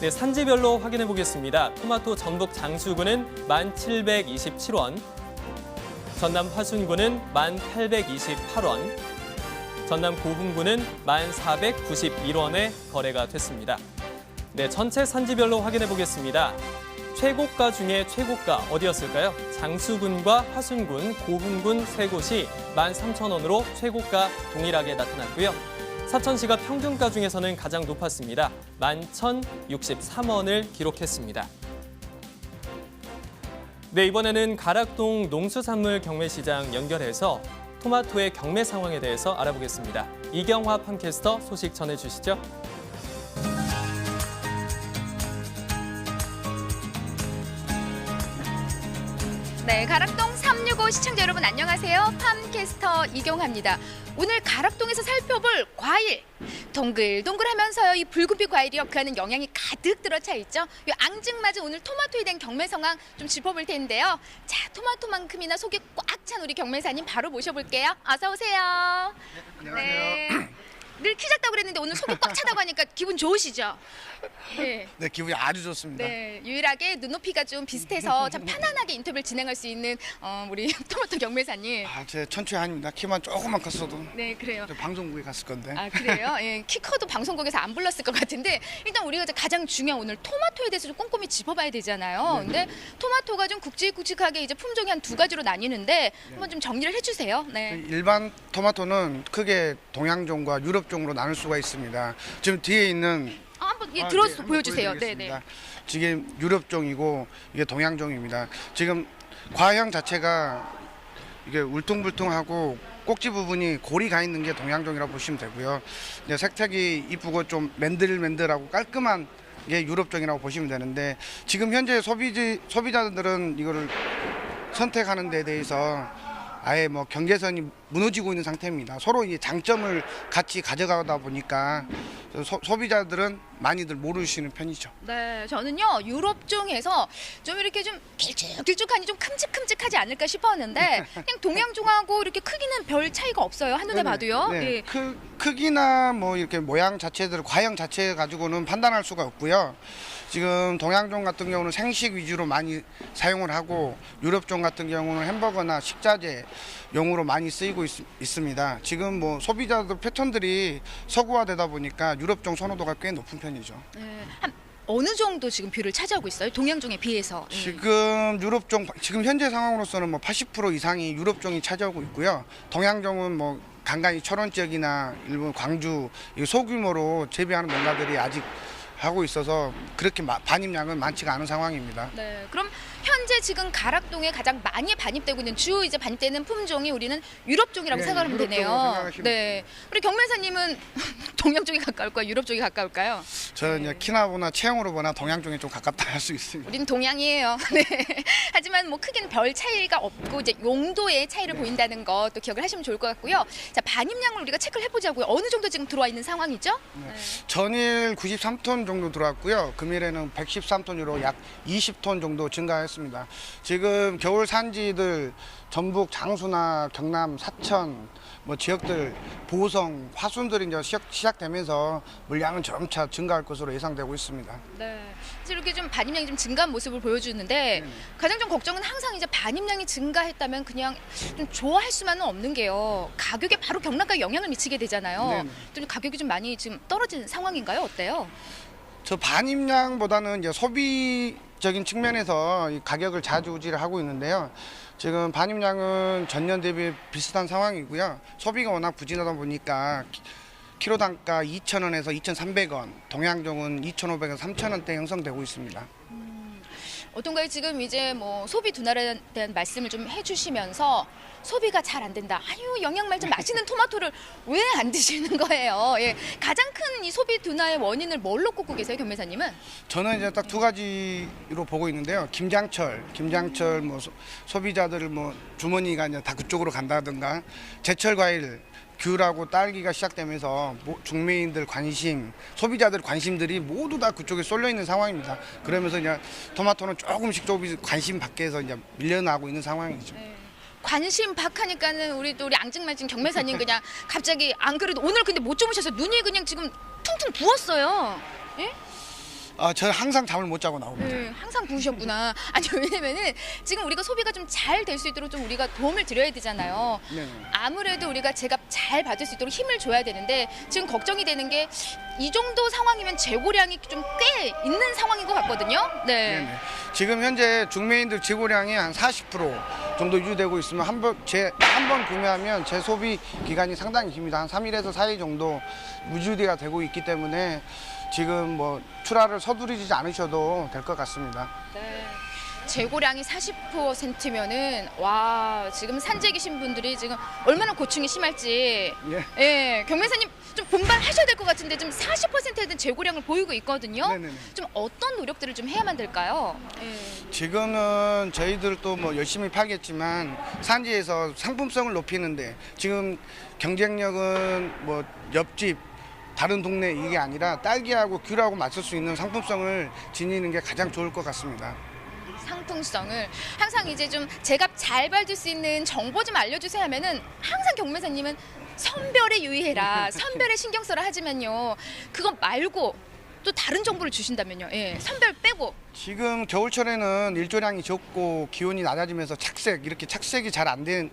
네, 산지별로 확인해 보겠습니다. 토마토 전북 장수구는 1,727원, 전남 화순구는 1,828원, 전남 고흥구는 1,491원에 거래가 됐습니다. 네, 전체 산지별로 확인해 보겠습니다. 최고가 중에 최고가 어디였을까요? 장수군과 화순군, 고흥군 세 곳이 13,000원으로 최고가 동일하게 나타났고요. 사천시가 평균가 중에서는 가장 높았습니다. 11,063원을 기록했습니다. 네, 이번에는 가락동 농수산물 경매시장 연결해서 토마토의 경매 상황에 대해서 알아보겠습니다. 이경화 팜캐스터 소식 전해주시죠. 네, 가락동 365 시청자 여러분 안녕하세요. 팜캐스터 이경화입니다. 오늘 가락동에서 살펴볼 과일. 동글동글하면서요, 이 붉은빛 과일이요, 그 안에 영양이 가득 들어차 있죠. 이 앙증맞은 오늘 토마토에 대한 경매 상황 좀 짚어볼 텐데요. 자, 토마토만큼이나 속이 꽉 찬 우리 경매사님 바로 모셔볼게요. 어서 오세요. 안녕하세요. 네. 늘 키 작다고 그랬는데 오늘 속이 꽉 차다고 하니까 기분 좋으시죠? 네. 네, 기분이 아주 좋습니다. 네, 유일하게 눈높이가 좀 비슷해서 참 편안하게 인터뷰를 진행할 수 있는 우리 토마토 경매사님. 제 천추의 한입니다. 키만 조금만 컸어도. 네, 그래요. 저 방송국에 갔을 건데. 아, 그래요? 예, 키 커도 방송국에서 안 불렀을 것 같은데 일단 우리가 이제 가장 중요한 오늘 토마토에 대해서 좀 꼼꼼히 짚어봐야 되잖아요. 근데 토마토가 좀 굵직굵직하게 이제 품종이 한 두 가지로 나뉘는데 한번 좀 정리를 해주세요. 네. 일반 토마토는 크게 동양종과 유럽종으로 나눌 수가 있습니다. 지금 뒤에 있는 한번 네, 들어서 한번 보여주세요. 보여드리겠습니다. 지금 유럽종이고 이게 동양종입니다. 지금 과형 자체가 이게 울퉁불퉁하고 꼭지 부분이 골이 가 있는 게 동양종이라고 보시면 되고요. 이제 색색이 이쁘고 좀 맨들맨들하고 깔끔한 게 유럽종이라고 보시면 되는데, 지금 현재 소비자들은 이거를 선택하는 데 대해서 아예 뭐 경계선이 무너지고 있는 상태입니다. 서로 이 장점을 같이 가져가다 보니까 소비자들은 많이들 모르시는 편이죠. 네, 저는요 유럽종에서 좀 이렇게 좀 길쭉길쭉하니 좀 큼직큼직하지 않을까 싶었는데 그냥 동양종하고 이렇게 크기는 별 차이가 없어요. 한눈에 봐도요. 네. 예. 크기나 뭐 이렇게 모양 자체들, 과형 자체 가지고는 판단할 수가 없고요. 지금 동양종 같은 경우는 생식 위주로 많이 사용을 하고, 유럽종 같은 경우는 햄버거나 식자재 용으로 많이 쓰이고 있습니다. 지금 뭐 소비자들 패턴들이 서구화되다 보니까 유럽종 선호도가 꽤 높은 편이죠. 네, 한 어느 정도 지금 비율을 차지하고 있어요? 동양종에 비해서. 지금 유럽종, 지금 현재 상황으로서는 뭐 80% 이상이 유럽종이 차지하고 있고요. 동양종은 뭐 간간히 철원 지역이나 일본 광주 소규모로 재배하는 농가들이 아직 하고 있어서 그렇게 반입량은 많지가 않은 상황입니다. 네, 그럼 현재 지금 가락동에 가장 많이 반입되고 있는 주 이제 반입되는 품종이 우리는 유럽종이라고 생각하면 되네요. 네, 우리 경매사님은 동양종이 가까울까요? 유럽종이 가까울까요? 저는 이제 키나 보나 체형으로 보나 동양종에 좀 가깝다 할 수 있습니다. 우리는 동양이에요. 네. 하지만 뭐 크게는 별 차이가 없고 이제 용도의 차이를 보인다는 거 또 기억을 하시면 좋을 것 같고요. 자, 반입량을 우리가 체크를 해보자고요. 어느 정도 지금 들어와 있는 상황이죠? 네. 전일 93톤 정도 들어왔고요. 금일에는 113톤으로 약 20톤 정도 증가했습니다. 지금 겨울 산지들 전북 장수나 경남 사천 뭐 지역들 보성, 화순들이 이제 시작되면서 물량은 점차 증가할 것으로 예상되고 있습니다. 네, 이렇게 좀 반입량이 좀 증가한 모습을 보여주는데 가장 좀 걱정은 항상 이제 반입량이 증가했다면 그냥 좀 좋아할 수만은 없는 게요. 가격에 바로 경락가에 영향을 미치게 되잖아요. 좀 가격이 좀 많이 지금 떨어진 상황인가요? 어때요? 저 반입량보다는 이제 소비적인 측면에서 이 가격을 좌지우지를 하고 있는데요. 지금 반입량은 전년 대비 비슷한 상황이고요. 소비가 워낙 부진하다 보니까 키로 단가 2,000원에서 2,300원, 동양종은 2,500원, 3,000원대 형성되고 있습니다. 어떤가요? 지금 이제 뭐 소비 둔화에 대한 말씀을 좀 해주시면서 소비가 잘 안 된다. 아유, 영양말 좀 맛있는 토마토를 왜 안 드시는 거예요? 예, 가장 큰 이 소비 둔화의 원인을 뭘로 꼽고 계세요, 경매사님은? 저는 이제 딱 두 가지로 보고 있는데요. 김장철 뭐 소비자들 뭐 주머니가 이제 다 그쪽으로 간다든가, 제철 과일 귤하고 딸기가 시작되면서 중매인들 관심, 소비자들 관심들이 모두 다 그쪽에 쏠려 있는 상황입니다. 그러면서 이제 토마토는 조금씩 관심 밖에서 이제 밀려나고 있는 상황이죠. 관심 박하니까는 우리 앙증맞은 경매사님 그냥 갑자기 안 그래도 오늘 근데 못 주무셔서 눈이 그냥 지금 퉁퉁 부었어요. 예? 저는 항상 잠을 못 자고 나옵니다. 네, 항상 부으셨구나. 아니 왜냐면은 지금 우리가 소비가 좀 잘 될 수 있도록 좀 우리가 도움을 드려야 되잖아요. 네. 아무래도 우리가 제값 잘 받을 수 있도록 힘을 줘야 되는데 지금 걱정이 되는 게 이 정도 상황이면 재고량이 좀 꽤 있는 상황인 것 같거든요. 네. 네네. 지금 현재 중매인들 재고량이 한 40% 정도 유지되고 있으면 한 번 구매하면 제 소비 기간이 상당히 깁니다. 한 3일에서 4일 정도 유지가 되고 있기 때문에 지금 뭐 출하를 서두르지 않으셔도 될 것 같습니다. 네. 재고량이 40%면은 와 지금 산지에 계신 분들이 지금 얼마나 고충이 심할지 예, 경매사님 좀 분발하셔야 될 것 같은데 지금 40%에 대한 재고량을 보이고 있거든요. 네네네. 좀 어떤 노력들을 좀 해야만 될까요? 예. 지금은 저희들도 뭐 열심히 팔겠지만 산지에서 상품성을 높이는데 지금 경쟁력은 뭐 옆집 다른 동네 이게 아니라 딸기하고 귤하고 맞설 수 있는 상품성을 지니는 게 가장 좋을 것 같습니다. 상품성을 항상 이제 좀 제값 잘 받을 수 있는 정보 좀 알려주세요 하면은 항상 경매사님은 선별에 유의해라, 선별에 신경 써라 하지만요 그거 말고 또 다른 정보를 주신다면요. 예, 선별 빼고. 지금 겨울철에는 일조량이 적고 기온이 낮아지면서 착색이 잘 안 된,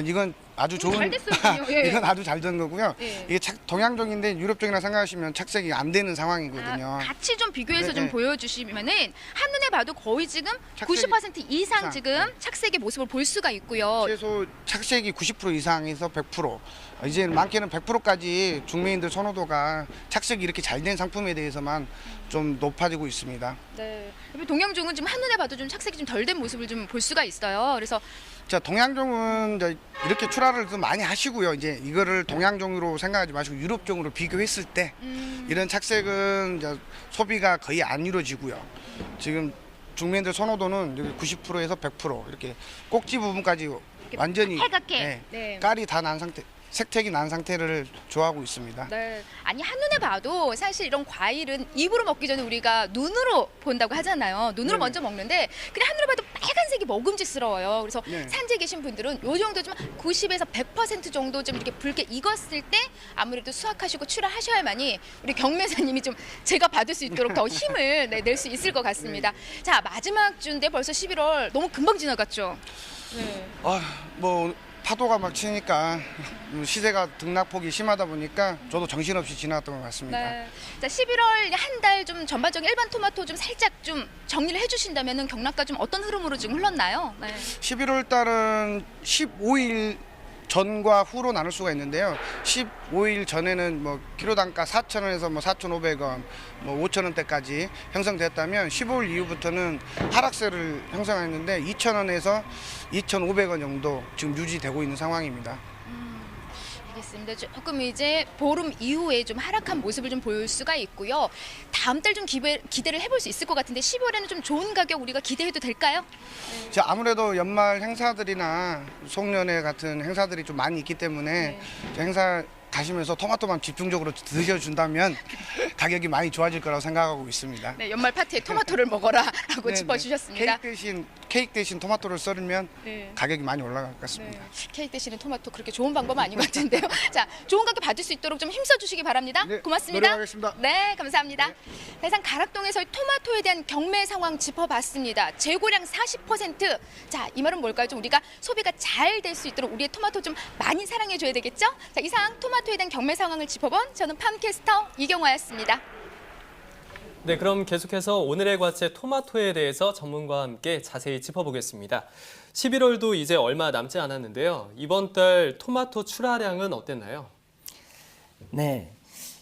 이건 아주 좋은, 잘 됐어요. 예. 이건 아주 잘 된 거고요. 예. 이게 동양종인데 유럽종이라 생각하시면 착색이 안 되는 상황이거든요. 같이 좀 비교해서 네, 좀 네. 보여주시면은 한눈에 봐도 거의 지금 착색이 90% 이상 이상, 지금 네. 착색의 모습을 볼 수가 있고요. 최소 착색이 90% 이상에서 100%. 이제 많게는 100%까지 중매인들 선호도가 착색이 이렇게 잘 된 상품에 대해서만 좀 높아지고 있습니다. 네. 동양종은 좀 한눈에 봐도 좀 착색이 좀 덜 된 모습을 좀 볼 수가 있어요. 그래서 자, 동양종은 이제 이렇게 출하를 좀 많이 하시고요. 이제 이거를 동양종으로 생각하지 마시고 유럽종으로 비교했을 때 이런 착색은 이제 소비가 거의 안 이루어지고요. 지금 중매인들 선호도는 90%에서 100% 이렇게 꼭지 부분까지 완전히 빨갛게. 네. 깔이 다 난 상태, 색택이 난 상태를 좋아하고 있습니다. 네. 아니 한눈에 봐도 사실 이런 과일은 입으로 먹기 전에 우리가 눈으로 본다고 하잖아요. 눈으로 네네. 먼저 먹는데 그냥 한눈에 봐도 빨간색이 먹음직스러워요. 그래서 네. 산지에 계신 분들은 요 정도 좀 90에서 100% 정도 좀 이렇게 붉게 익었을 때 아무래도 수확하시고 출하하셔야만이 우리 경매사님이 좀 제가 받을 수 있도록 더 힘을 낼 수 있을 것 같습니다. 자, 마지막 주인데 벌써 11월 너무 금방 지나갔죠. 네. 뭐 파도가 막 치니까 시세가 등락폭이 심하다 보니까 저도 정신없이 지나갔던 것 같습니다. 네. 자, 11월 한 달 좀 전반적인 일반 토마토 좀 살짝 좀 정리를 해주신다면은 경락과 좀 어떤 흐름으로 지금 흘렀나요? 네. 11월 달은 15일 전과 후로 나눌 수가 있는데요. 15일 전에는 뭐 키로 단가 4,000원에서 뭐 4,500원, 뭐 5,000원대까지 형성됐다면 15일 이후부터는 하락세를 형성했는데 2,000원에서 2,500원 정도 지금 유지되고 있는 상황입니다. 알겠습니다. 조금 이제 보름 이후에 좀 하락한 모습을 좀 보일 수가 있고요. 다음 달 좀 기대를 해볼 수 있을 것 같은데 12월에는 좀 좋은 가격 우리가 기대해도 될까요? 자, 아무래도 연말 행사들이나 송년회 같은 행사들이 좀 많이 있기 때문에 행사 가시면서 토마토만 집중적으로 드셔준다면 가격이 많이 좋아질 거라고 생각하고 있습니다. 네, 연말 파티에 토마토를 먹어라라고 네, 짚어주셨습니다. 케이크 대신 토마토를 썰으면 네. 가격이 많이 올라갈 것 같습니다. 케이크 대신에 토마토 그렇게 좋은 방법은 아닌 것 같은데요. 자, 좋은 가격 받을 수 있도록 좀 힘써주시기 바랍니다. 네, 고맙습니다. 노력하겠습니다. 네, 감사합니다. 대상 가락동에서의 토마토에 대한 경매 상황 짚어봤습니다. 재고량 40%. 자, 이 말은 뭘까요? 좀 우리가 소비가 잘 될 수 있도록 우리의 토마토 좀 많이 사랑해줘야 되겠죠? 자, 이상 토마토에 대한 경매 상황을 짚어본 저는 팜캐스터 이경화였습니다. 네, 그럼 계속해서 오늘의 과체 토마토에 대해서 전문가와 함께 자세히 짚어보겠습니다. 11월도 이제 얼마 남지 않았는데요. 이번 달 토마토 출하량은 어땠나요? 네.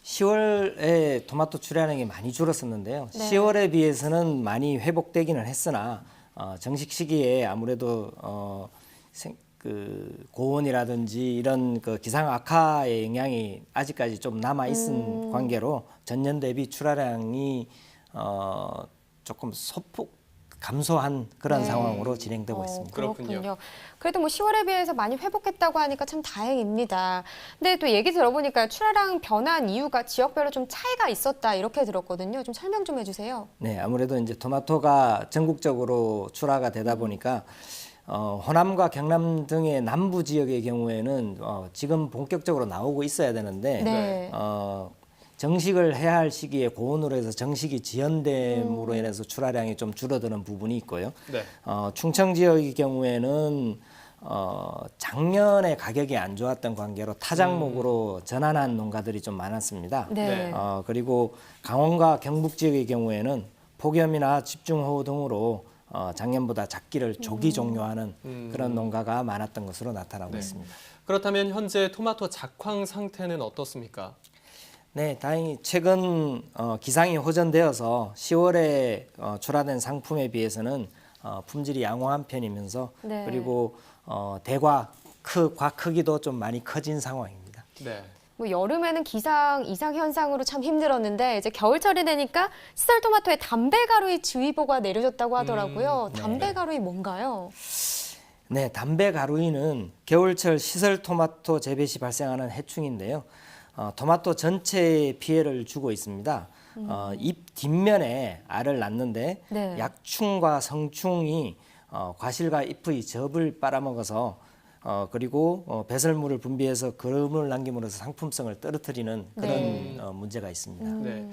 10월에 토마토 출하량이 많이 줄었었는데요. 네. 10월에 비해서는 많이 회복되기는 했으나 정식 시기에 아무래도 고온이라든지 이런 기상 악화의 영향이 아직까지 좀 남아 있은 관계로 전년 대비 출하량이 조금 소폭 감소한 그런 네. 상황으로 진행되고 있습니다. 그렇군요. 그래도 뭐 10월에 비해서 많이 회복했다고 하니까 참 다행입니다. 근데 또 얘기 들어보니까 출하량 변한 이유가 지역별로 좀 차이가 있었다 이렇게 들었거든요. 좀 설명 좀 해주세요. 네, 아무래도 이제 토마토가 전국적으로 출하가 되다 보니까 호남과 경남 등의 남부 지역의 경우에는 지금 본격적으로 나오고 있어야 되는데 네. 정식을 해야 할 시기에 고온으로 해서 정식이 지연됨으로 인해서 출하량이 좀 줄어드는 부분이 있고요. 네. 충청 지역의 경우에는 작년에 가격이 안 좋았던 관계로 타작목으로 전환한 농가들이 좀 많았습니다. 네. 그리고 강원과 경북 지역의 경우에는 폭염이나 집중호우 등으로 작년보다 작기를 조기 종료하는 그런 농가가 많았던 것으로 나타나고 네. 있습니다. 그렇다면 현재 토마토 작황 상태는 어떻습니까? 네, 다행히 최근 기상이 호전되어서 10월에 출하된 상품에 비해서는 품질이 양호한 편이면서 네. 그리고 대과 과 크기도 좀 많이 커진 상황입니다. 네. 뭐 여름에는 기상 이상 현상으로 참 힘들었는데 이제 겨울철이 되니까 시설 토마토에 담배 가루이 주의보가 내려졌다고 하더라고요. 네. 담배 가루이 뭔가요? 네, 담배 가루이는 겨울철 시설 토마토 재배 시 발생하는 해충인데요. 토마토 전체에 피해를 주고 있습니다. 잎 뒷면에 알을 낳는데 네. 약충과 성충이 과실과 잎의 즙을 빨아먹어서 그리고 배설물을 분비해서 거름을 남김으로써 상품성을 떨어뜨리는 그런 네. 문제가 있습니다. 네.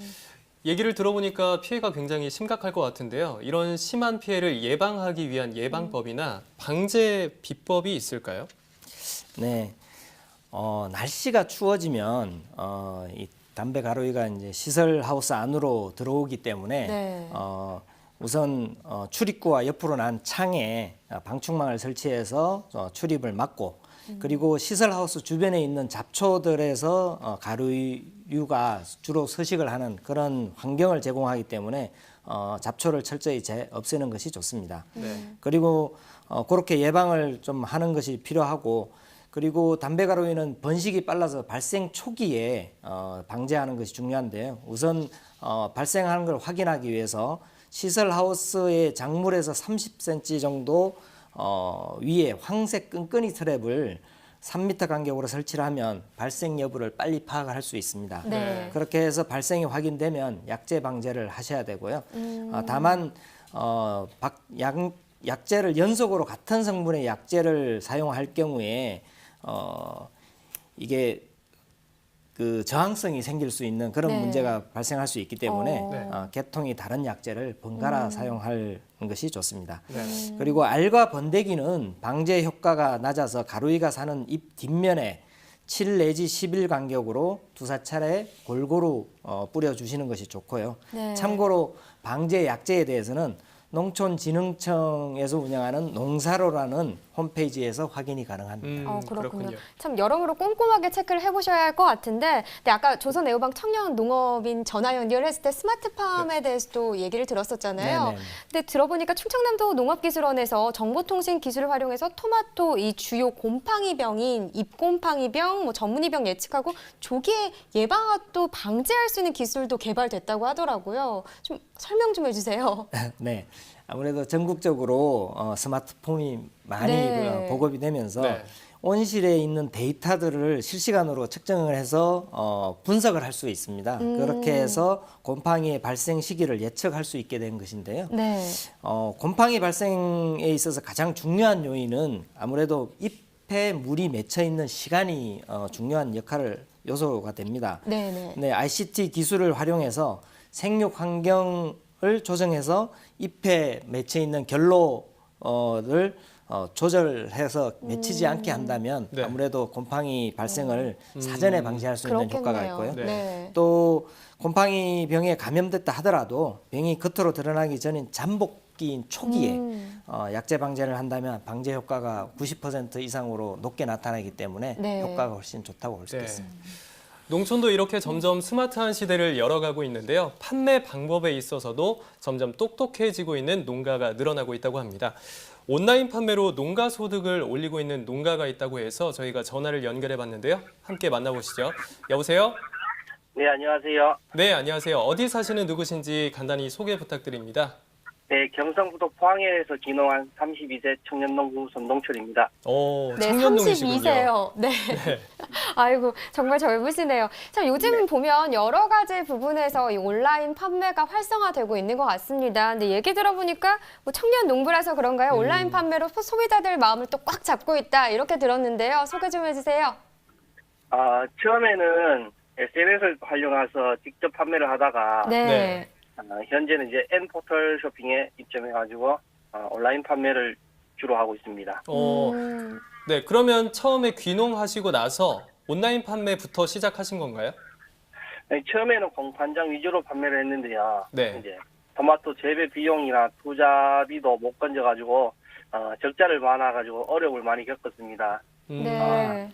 얘기를 들어보니까 피해가 굉장히 심각할 것 같은데요. 이런 심한 피해를 예방하기 위한 예방법이나 방제 비법이 있을까요? 네, 날씨가 추워지면 이 담배 가루이가 이제 시설 하우스 안으로 들어오기 때문에 네. 우선 출입구와 옆으로 난 창에 방충망을 설치해서 출입을 막고 그리고 시설 하우스 주변에 있는 잡초들에서 가루유가 주로 서식을 하는 그런 환경을 제공하기 때문에 잡초를 철저히 없애는 것이 좋습니다. 네. 그리고 그렇게 예방을 좀 하는 것이 필요하고 그리고 담배 가루이는 번식이 빨라서 발생 초기에 방제하는 것이 중요한데요. 우선 발생하는 걸 확인하기 위해서 시설 하우스의 작물에서 30cm 정도 위에 황색 끈끈이 트랩을 3m 간격으로 설치를 하면 발생 여부를 빨리 파악할 수 있습니다. 네. 그렇게 해서 발생이 확인되면 약제 방제를 하셔야 되고요. 다만 약제를 연속으로 같은 성분의 약제를 사용할 경우에 이게 그 저항성이 생길 수 있는 그런 네. 문제가 발생할 수 있기 때문에 네. 계통이 다른 약제를 번갈아 사용하는 것이 좋습니다. 네. 그리고 알과 번데기는 방제 효과가 낮아서 가루이가 사는 잎 뒷면에 7 내지 10일 간격으로 두세 차례 골고루 뿌려주시는 것이 좋고요. 네. 참고로 방제 약제에 대해서는 농촌진흥청에서 운영하는 농사로라는 홈페이지에서 확인이 가능합니다. 그렇군요. 참 여러모로 꼼꼼하게 체크를 해보셔야 할 것 같은데 근데 아까 조선애호방 청년 농업인 전화 연결했을 때 스마트팜에 대해서도 얘기를 들었었잖아요. 네네. 근데 들어보니까 충청남도 농업기술원에서 정보통신 기술을 활용해서 토마토 이 주요 곰팡이병인 잎곰팡이병, 뭐 전문이병 예측하고 조기에 예방하고 또 방제할 수 있는 기술도 개발됐다고 하더라고요. 좀 설명 좀 해주세요. 네. 아무래도 전국적으로 스마트폰이 많이 네. 보급이 되면서 네. 온실에 있는 데이터들을 실시간으로 측정을 해서 분석을 할 수 있습니다. 그렇게 해서 곰팡이의 발생 시기를 예측할 수 있게 된 것인데요. 네. 곰팡이 발생에 있어서 가장 중요한 요인은 아무래도 잎에 물이 맺혀 있는 시간이 중요한 요소가 됩니다. 네네. 네, ICT 기술을 활용해서 생육 환경을 조정해서 잎에 맺혀 있는 결로를 조절해서 맺히지 않게 한다면 네. 아무래도 곰팡이 발생을 사전에 방지할 수 있는 효과가 그렇겠네요. 있고요. 네. 또 곰팡이 병에 감염됐다 하더라도 병이 겉으로 드러나기 전인 잠복기인 초기에 약제 방제를 한다면 방제 효과가 90% 이상으로 높게 나타나기 때문에 네. 효과가 훨씬 좋다고 볼 수 네. 있습니다. 농촌도 이렇게 점점 스마트한 시대를 열어가고 있는데요. 판매 방법에 있어서도 점점 똑똑해지고 있는 농가가 늘어나고 있다고 합니다. 온라인 판매로 농가 소득을 올리고 있는 농가가 있다고 해서 저희가 전화를 연결해 봤는데요. 함께 만나보시죠. 여보세요? 네, 안녕하세요. 네, 안녕하세요. 어디 사시는 누구신지 간단히 소개 부탁드립니다. 네, 경상북도 포항에서 귀농한 32세 청년농부 손동철입니다. 네, 청년농이시군요. 32세요. 네. 아이고, 정말 젊으시네요. 참 요즘 보면 여러 가지 부분에서 이 온라인 판매가 활성화되고 있는 것 같습니다. 근데 얘기 들어보니까 뭐 청년 농부라서 그런가요? 온라인 판매로 소비자들 마음을 또 꽉 잡고 있다 이렇게 들었는데요. 소개 좀 해주세요. 처음에는 SNS를 활용해서 직접 판매를 하다가 네. 현재는 이제 N포털 쇼핑에 입점해가지고 온라인 판매를 주로 하고 있습니다. 네, 그러면 처음에 귀농하시고 나서 온라인 판매부터 시작하신 건가요? 네, 처음에는 공판장 위주로 판매를 했는데요. 네. 이제 토마토 재배 비용이나 투자비도 못 건져가지고 적자를 많아가지고 어려움을 많이 겪었습니다. 네.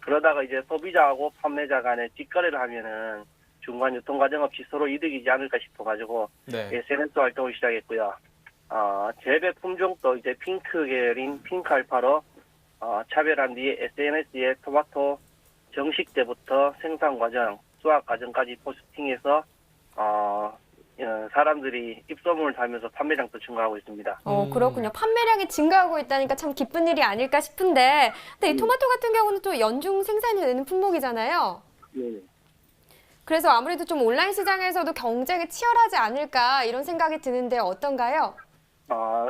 그러다가 이제 소비자하고 판매자 간에 직거래를 하면은 중간 유통 과정 없이 서로 이득이지 않을까 싶어가지고 네. SNS 활동을 시작했고요. 재배 품종도 이제 핑크 계열인 핑크 알파로 차별한 뒤에 SNS에 토마토 정식 때부터 생산 과정, 수확 과정까지 포스팅해서 사람들이 입소문을 달면서 판매량도 증가하고 있습니다. 그렇군요. 판매량이 증가하고 있다니까 참 기쁜 일이 아닐까 싶은데, 근데 이 토마토 같은 경우는 또 연중 생산이 되는 품목이잖아요. 네. 그래서 아무래도 좀 온라인 시장에서도 경쟁이 치열하지 않을까 이런 생각이 드는데 어떤가요?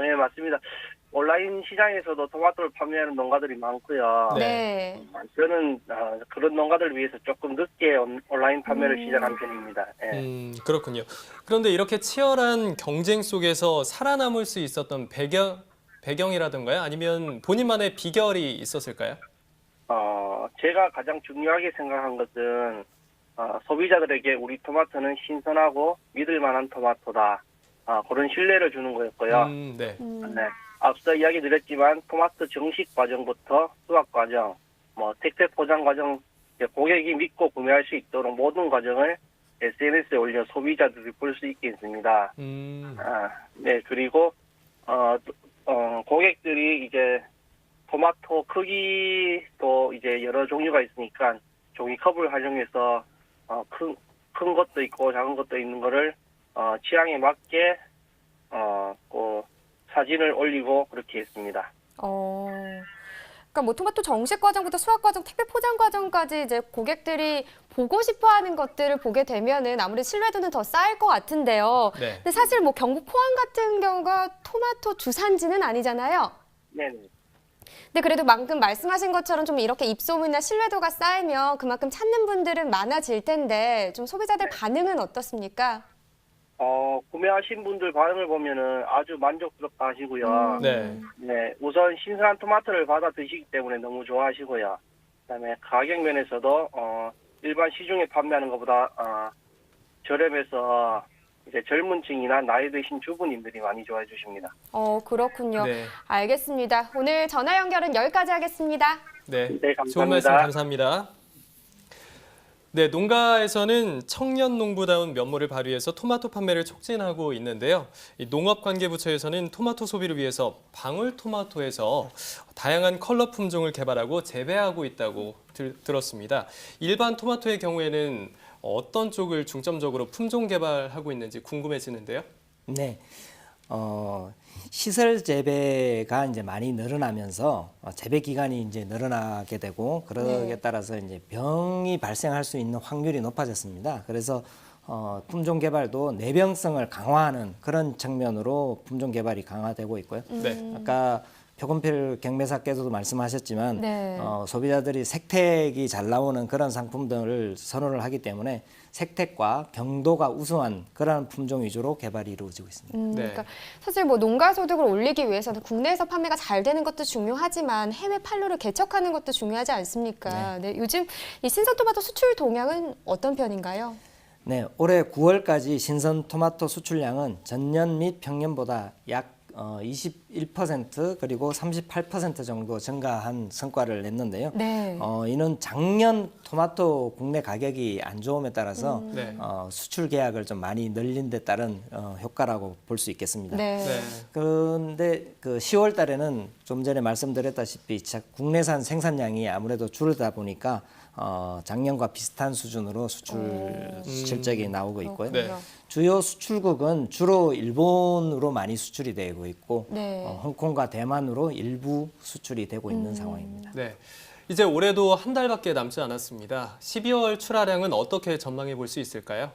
네, 맞습니다. 온라인 시장에서도 토마토를 판매하는 농가들이 많고요. 네. 저는 그런 농가들을 위해서 조금 늦게 온라인 판매를 시작한 편입니다. 네. 그렇군요. 그런데 이렇게 치열한 경쟁 속에서 살아남을 수 있었던 배경이라든가요? 아니면 본인만의 비결이 있었을까요? 제가 가장 중요하게 생각한 것은 소비자들에게 우리 토마토는 신선하고 믿을 만한 토마토다. 그런 신뢰를 주는 거였고요. 네. 네. 앞서 이야기 드렸지만 토마토 정식 과정부터 수확 과정, 택배 포장 과정, 고객이 믿고 구매할 수 있도록 모든 과정을 SNS에 올려 소비자들이 볼 수 있게 했습니다. 네, 그리고 고객들이 이제 토마토 크기도 이제 여러 종류가 있으니까 종이컵을 활용해서 큰 것도 있고 작은 것도 있는 거를 취향에 맞게 사진을 올리고 그렇게 했습니다. 그러니까 뭐 토마토 정식 과정부터 수확 과정, 택배 포장 과정까지 이제 고객들이 보고 싶어하는 것들을 보게 되면은 아무래도 신뢰도는 더 쌓일 것 같은데요. 네. 근데 사실 뭐 경북 포항 같은 경우가 토마토 주산지는 아니잖아요. 네네. 근데 그래도 방금 말씀하신 것처럼 좀 이렇게 입소문이나 신뢰도가 쌓이면 그만큼 찾는 분들은 많아질 텐데 좀 소비자들 반응은 어떻습니까? 구매하신 분들 반응을 보면은 아주 만족스럽다 하시고요. 네. 네, 우선 신선한 토마토를 받아 드시기 때문에 너무 좋아하시고요. 그다음에 가격 면에서도 일반 시중에 판매하는 것보다 저렴해서 이제 젊은 층이나 나이 드신 주부님들이 많이 좋아해 주십니다. 그렇군요. 네. 알겠습니다. 오늘 전화 연결은 여기까지 하겠습니다. 네. 네, 감사합니다. 좋은 말씀 감사합니다. 네, 농가에서는 청년 농부다운 면모를 발휘해서 토마토 판매를 촉진하고 있는데요. 이 농업관계부처에서는 토마토 소비를 위해서 방울토마토에서 다양한 컬러 품종을 개발하고 재배하고 있다고 들었습니다. 일반 토마토의 경우에는 어떤 쪽을 중점적으로 품종 개발하고 있는지 궁금해지는데요. 네. 시설 재배가 이제 많이 늘어나면서 재배 기간이 이제 늘어나게 되고 그러기에 따라서 이제 병이 발생할 수 있는 확률이 높아졌습니다. 그래서 품종 개발도 내병성을 강화하는 그런 측면으로 품종 개발이 강화되고 있고요. 네. 아까 표건필 경매사께서도 말씀하셨지만 네. 소비자들이 색택이 잘 나오는 그런 상품들을 선호를 하기 때문에 색택과 경도가 우수한 그런 품종 위주로 개발이 이루어지고 있습니다. 네. 그러니까 사실 뭐 농가 소득을 올리기 위해서는 국내에서 판매가 잘 되는 것도 중요하지만 해외 판로를 개척하는 것도 중요하지 않습니까? 네. 요즘 이 신선 토마토 수출 동향은 어떤 편인가요? 네, 올해 9월까지 신선 토마토 수출량은 전년 및 평년보다 약 21% 그리고 38% 정도 증가한 성과를 냈는데요. 네. 이는 작년 토마토 국내 가격이 안 좋음에 따라서 네. 수출 계약을 좀 많이 늘린 데 따른 효과라고 볼 수 있겠습니다. 네. 네. 그런데 그 10월 달에는 좀 전에 말씀드렸다시피 국내산 생산량이 아무래도 줄다 보니까 작년과 비슷한 수준으로 수출 실적이 나오고 있고요. 네. 주요 수출국은 주로 일본으로 많이 수출이 되고 있고 네. 홍콩과 대만으로 일부 수출이 되고 있는 상황입니다. 네. 이제 올해도 한 달밖에 남지 않았습니다. 12월 출하량은 어떻게 전망해 볼 수 있을까요?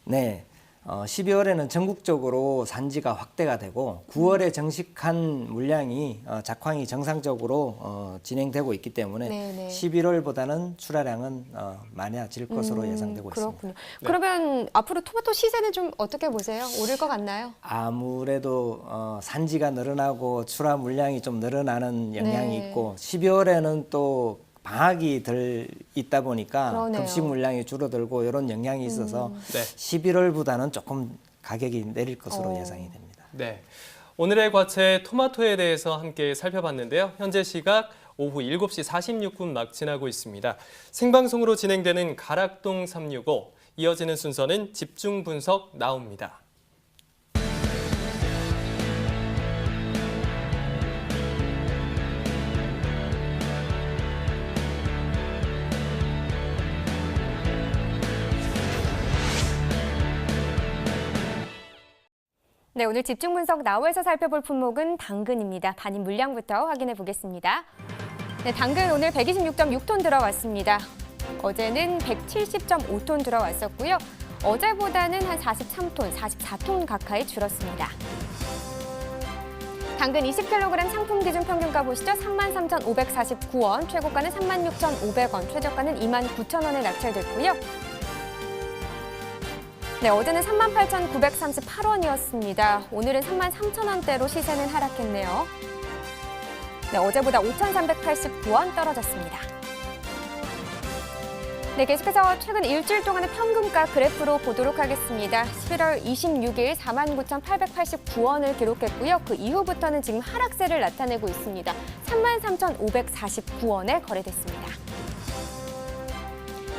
네. 12월에는 전국적으로 산지가 확대가 되고 9월에 정식한 물량이 작황이 정상적으로 진행되고 있기 때문에 네네. 11월보다는 출하량은 많아질 것으로 예상되고 그렇군요. 있습니다. 그러면 앞으로 토마토 시세는 좀 어떻게 보세요? 오를 것 같나요? 아무래도 산지가 늘어나고 출하 물량이 좀 늘어나는 영향이 네. 있고 12월에는 또 방학이 덜 있다 보니까 그러네요. 급식 물량이 줄어들고 이런 영향이 있어서 네. 11월보다는 조금 가격이 내릴 것으로 예상이 됩니다. 네. 오늘의 과채 토마토에 대해서 함께 살펴봤는데요. 현재 시각 오후 7시 46분 막 지나고 있습니다. 생방송으로 진행되는 가락동 365, 이어지는 순서는 집중 분석 나옵니다. 네, 오늘 집중 분석 나우에서 살펴볼 품목은 당근입니다. 반입 물량부터 확인해 보겠습니다. 네, 당근 오늘 126.6톤 들어왔습니다. 어제는 170.5톤 들어왔었고요. 어제보다는 한 43톤, 44톤 가까이 줄었습니다. 당근 20kg 상품 기준 평균가 보시죠. 33,549원, 최고가는 36,500원, 최저가는 29,000원에 낙찰됐고요. 네, 어제는 38,938원이었습니다. 오늘은 33,000원대로 시세는 하락했네요. 네, 어제보다 5,389원 떨어졌습니다. 네, 계속해서 최근 일주일 동안의 평균가 그래프로 보도록 하겠습니다. 11월 26일 49,889원을 기록했고요. 그 이후부터는 지금 하락세를 나타내고 있습니다. 33,549원에 거래됐습니다.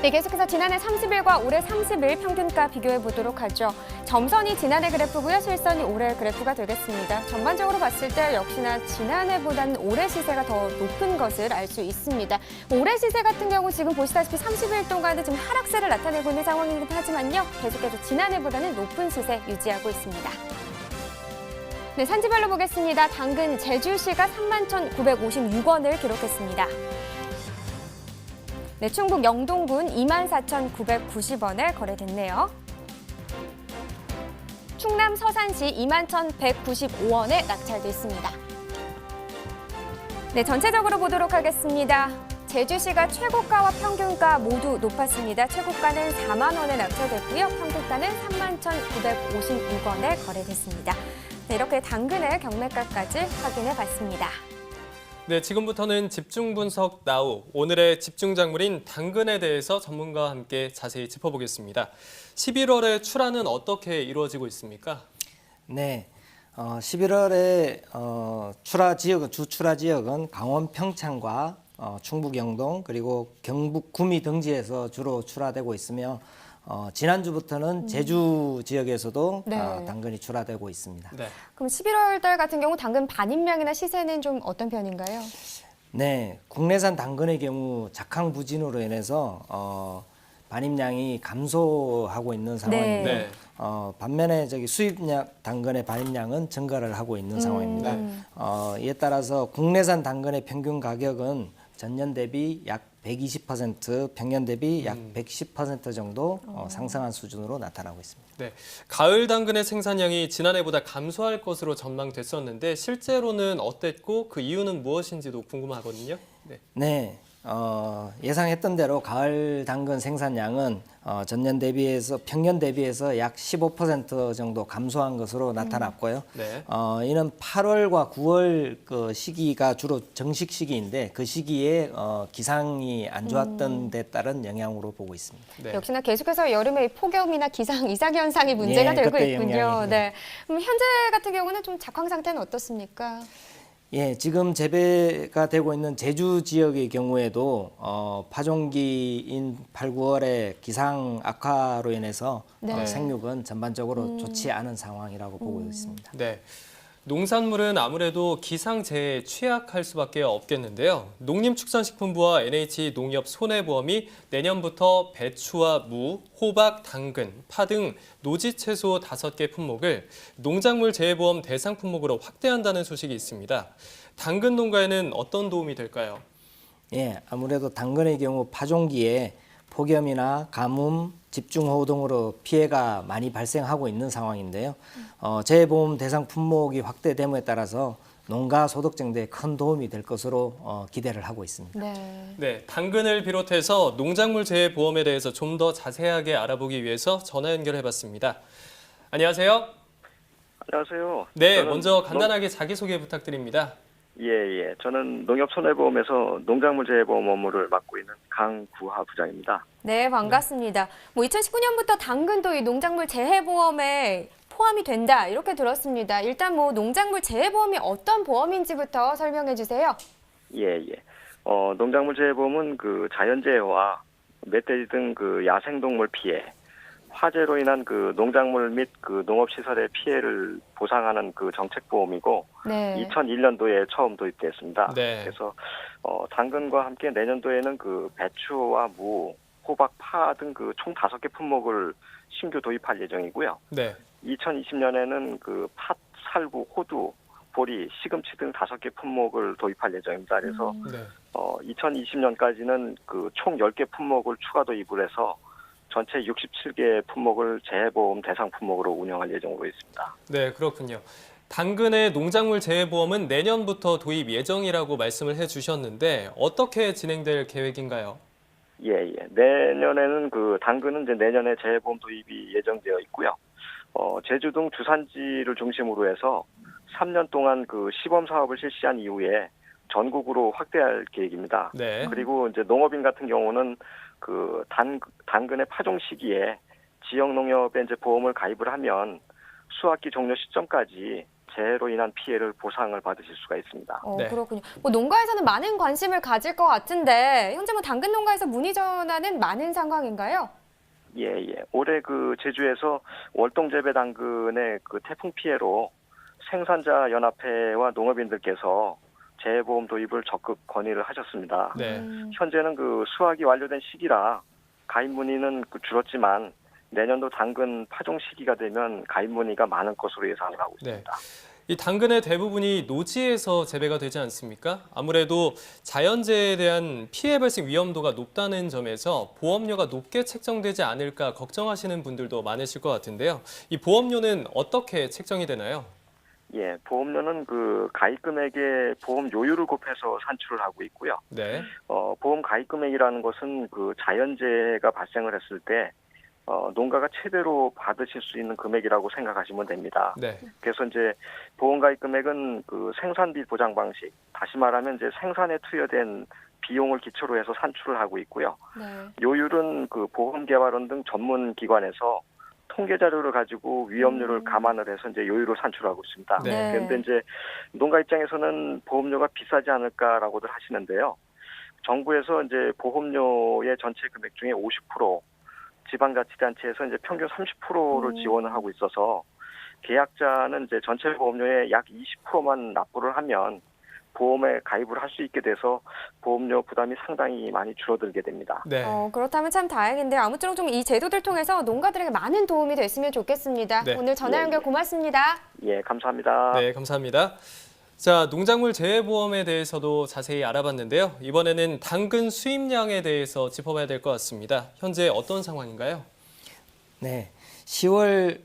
네, 계속해서 지난해 30일과 올해 30일 평균가 비교해 보도록 하죠. 점선이 지난해 그래프고요. 실선이 올해 그래프가 되겠습니다. 전반적으로 봤을 때 역시나 지난해보다는 올해 시세가 더 높은 것을 알 수 있습니다. 올해 시세 같은 경우 지금 보시다시피 30일 동안은 지금 하락세를 나타내고 있는 상황이긴 하지만요. 계속해서 지난해보다는 높은 시세 유지하고 있습니다. 네, 산지별로 보겠습니다. 당근 제주시가 31,956원을 기록했습니다. 네, 충북 영동군 24,990원에 거래됐네요. 충남 서산시 21,195원에 낙찰돼 있습니다. 네, 전체적으로 보도록 하겠습니다. 제주시가 최고가와 평균가 모두 높았습니다. 최고가는 4만 원에 낙찰됐고요. 평균가는 31,956원에 거래됐습니다. 네, 이렇게 당근의 경매가까지 확인해 봤습니다. 네, 지금부터는 집중 분석 나우, 오늘의 집중 작물인 당근에 대해서 전문가와 함께 자세히 짚어보겠습니다. 11월의 출하는 어떻게 이루어지고 있습니까? 네, 11월에 주 출하 지역은 강원 평창과 충북 영동 그리고 경북 구미 등지에서 주로 출하되고 있으며 지난주부터는 제주 지역에서도 네. 당근이 출하되고 있습니다. 네. 그럼 11월 달 같은 경우 당근 반입량이나 시세는 좀 어떤 편인가요? 네, 국내산 당근의 경우 작황 부진으로 인해서 반입량이 감소하고 있는 상황이고요. 네. 반면에 수입량 당근의 반입량은 증가를 하고 있는 상황입니다. 이에 따라서 국내산 당근의 평균 가격은 전년 대비 약 120%, 평년 대비 약 110% 정도 상승한 수준으로 나타나고 있습니다. 네, 가을 당근의 생산량이 지난해보다 감소할 것으로 전망됐었는데 실제로는 어땠고 그 이유는 무엇인지도 궁금하거든요. 네. 네, 예상했던 대로 가을 당근 생산량은 전년 대비해서 평년 대비해서 약 15% 정도 감소한 것으로 나타났고요. 네. 이는 8월과 9월 그 시기가 주로 정식 시기인데 그 시기에 기상이 안 좋았던 데 따른 영향으로 보고 있습니다. 네. 역시나 계속해서 여름에 폭염이나 기상 이상 현상이 문제가 예, 되고 그때 있군요. 영향이, 네. 그럼 현재 같은 경우는 좀 작황 상태는 어떻습니까? 예, 지금 재배가 되고 있는 제주 지역의 경우에도 파종기인 8, 9월에 기상 악화로 인해서 네. 생육은 전반적으로 좋지 않은 상황이라고 보고 있습니다. 네. 농산물은 아무래도 기상재해에 취약할 수밖에 없겠는데요. 농림축산식품부와 NH농협손해보험이 내년부터 배추와 무, 호박, 당근, 파 등 노지채소 5개 품목을 농작물 재해보험 대상 품목으로 확대한다는 소식이 있습니다. 당근 농가에는 어떤 도움이 될까요? 예, 아무래도 당근의 경우 파종기에 폭염이나 가뭄, 집중호우 등으로 피해가 많이 발생하고 있는 상황인데요. 재해보험 대상 품목이 확대됨에 따라서 농가 소득 증대에 큰 도움이 될 것으로 기대를 하고 있습니다. 네, 당근을 비롯해서 농작물 재해보험에 대해서 좀 더 자세하게 알아보기 위해서 전화 연결해봤습니다. 안녕하세요. 안녕하세요. 네, 먼저 간단하게 자기소개 부탁드립니다. 예. 저는 농협손해보험에서 농작물 재해보험 업무를 맡고 있는 강구하 부장입니다. 네, 반갑습니다. 2019년부터 당근도 이 농작물 재해보험에 포함이 된다 이렇게 들었습니다. 일단 농작물 재해보험이 어떤 보험인지부터 설명해 주세요. 예. 농작물 재해보험은 그 자연재해와 멧돼지 등 그 야생동물 피해, 화재로 인한 그 농작물 및 그 농업시설의 피해를 보상하는 그 정책보험이고, 네. 2001년도에 처음 도입됐습니다. 네. 그래서 당근과 함께 내년도에는 그 배추와 무, 호박, 파 등 그 총 5개 품목을 신규 도입할 예정이고요. 네. 2020년에는 그 팥, 살구, 호두, 보리, 시금치 등 5개 품목을 도입할 예정입니다. 그래서 2020년까지는 그 총 10개 품목을 추가 도입을 해서 전체 67개 품목을 재해보험 대상 품목으로 운영할 예정으로 있습니다. 네, 그렇군요. 당근의 농작물 재해보험은 내년부터 도입 예정이라고 말씀을 해주셨는데 어떻게 진행될 계획인가요? 예. 내년에는 그 당근은 이제 내년에 재해보험 도입이 예정되어 있고요. 제주 등 주산지를 중심으로 해서 3년 동안 그 시범 사업을 실시한 이후에 전국으로 확대할 계획입니다. 네. 그리고 이제 농업인 같은 경우는 그 당근의 파종 시기에 지역 농협에 이제 보험을 가입을 하면 수확기 종료 시점까지 재해로 인한 피해를 보상을 받으실 수가 있습니다. 네. 그렇군요. 농가에서는 많은 관심을 가질 것 같은데 현재 당근 농가에서 문의 전화는 많은 상황인가요? 예. 올해 그 제주에서 월동재배 당근의 그 태풍 피해로 생산자 연합회와 농업인들께서 재해보험 도입을 적극 건의를 하셨습니다. 네. 현재는 그 수확이 완료된 시기라 가입 문의는 줄었지만 내년도 당근 파종 시기가 되면 가입 문의가 많을 것으로 예상을 하고 있습니다. 이 당근의 대부분이 노지에서 재배가 되지 않습니까? 아무래도 자연재해에 대한 피해 발생 위험도가 높다는 점에서 보험료가 높게 책정되지 않을까 걱정하시는 분들도 많으실 것 같은데요. 이 보험료는 어떻게 책정이 되나요? 예, 보험료는 그 가입 금액에 보험 요율을 곱해서 산출을 하고 있고요. 네. 보험 가입 금액이라는 것은 그 자연재해가 발생을 했을 때 농가가 최대로 받으실 수 있는 금액이라고 생각하시면 됩니다. 네. 그래서 이제 보험 가입 금액은 그 생산비 보장 방식, 다시 말하면 이제 생산에 투여된 비용을 기초로 해서 산출을 하고 있고요. 네. 요율은 그 보험개발원 등 전문 기관에서 통계 자료를 가지고 위험률을 감안을 해서 이제 요율을 산출하고 있습니다. 네. 그런데 이제 농가 입장에서는 보험료가 비싸지 않을까라고들 하시는데요. 정부에서 이제 보험료의 전체 금액 중에 50%, 지방자치단체에서 이제 평균 30%를 지원을 하고 있어서 계약자는 이제 전체 보험료의 약 20%만 납부를 하면 보험에 가입을 할 수 있게 돼서 보험료 부담이 상당히 많이 줄어들게 됩니다. 네. 그렇다면 참 다행인데요. 아무쪼록 좀 이 제도들 통해서 농가들에게 많은 도움이 됐으면 좋겠습니다. 네. 오늘 전화 연결 고맙습니다. 예, 감사합니다. 네, 감사합니다. 자, 농작물 재해보험에 대해서도 자세히 알아봤는데요. 이번에는 당근 수입량에 대해서 짚어봐야 될 것 같습니다. 현재 어떤 상황인가요? 네, 10월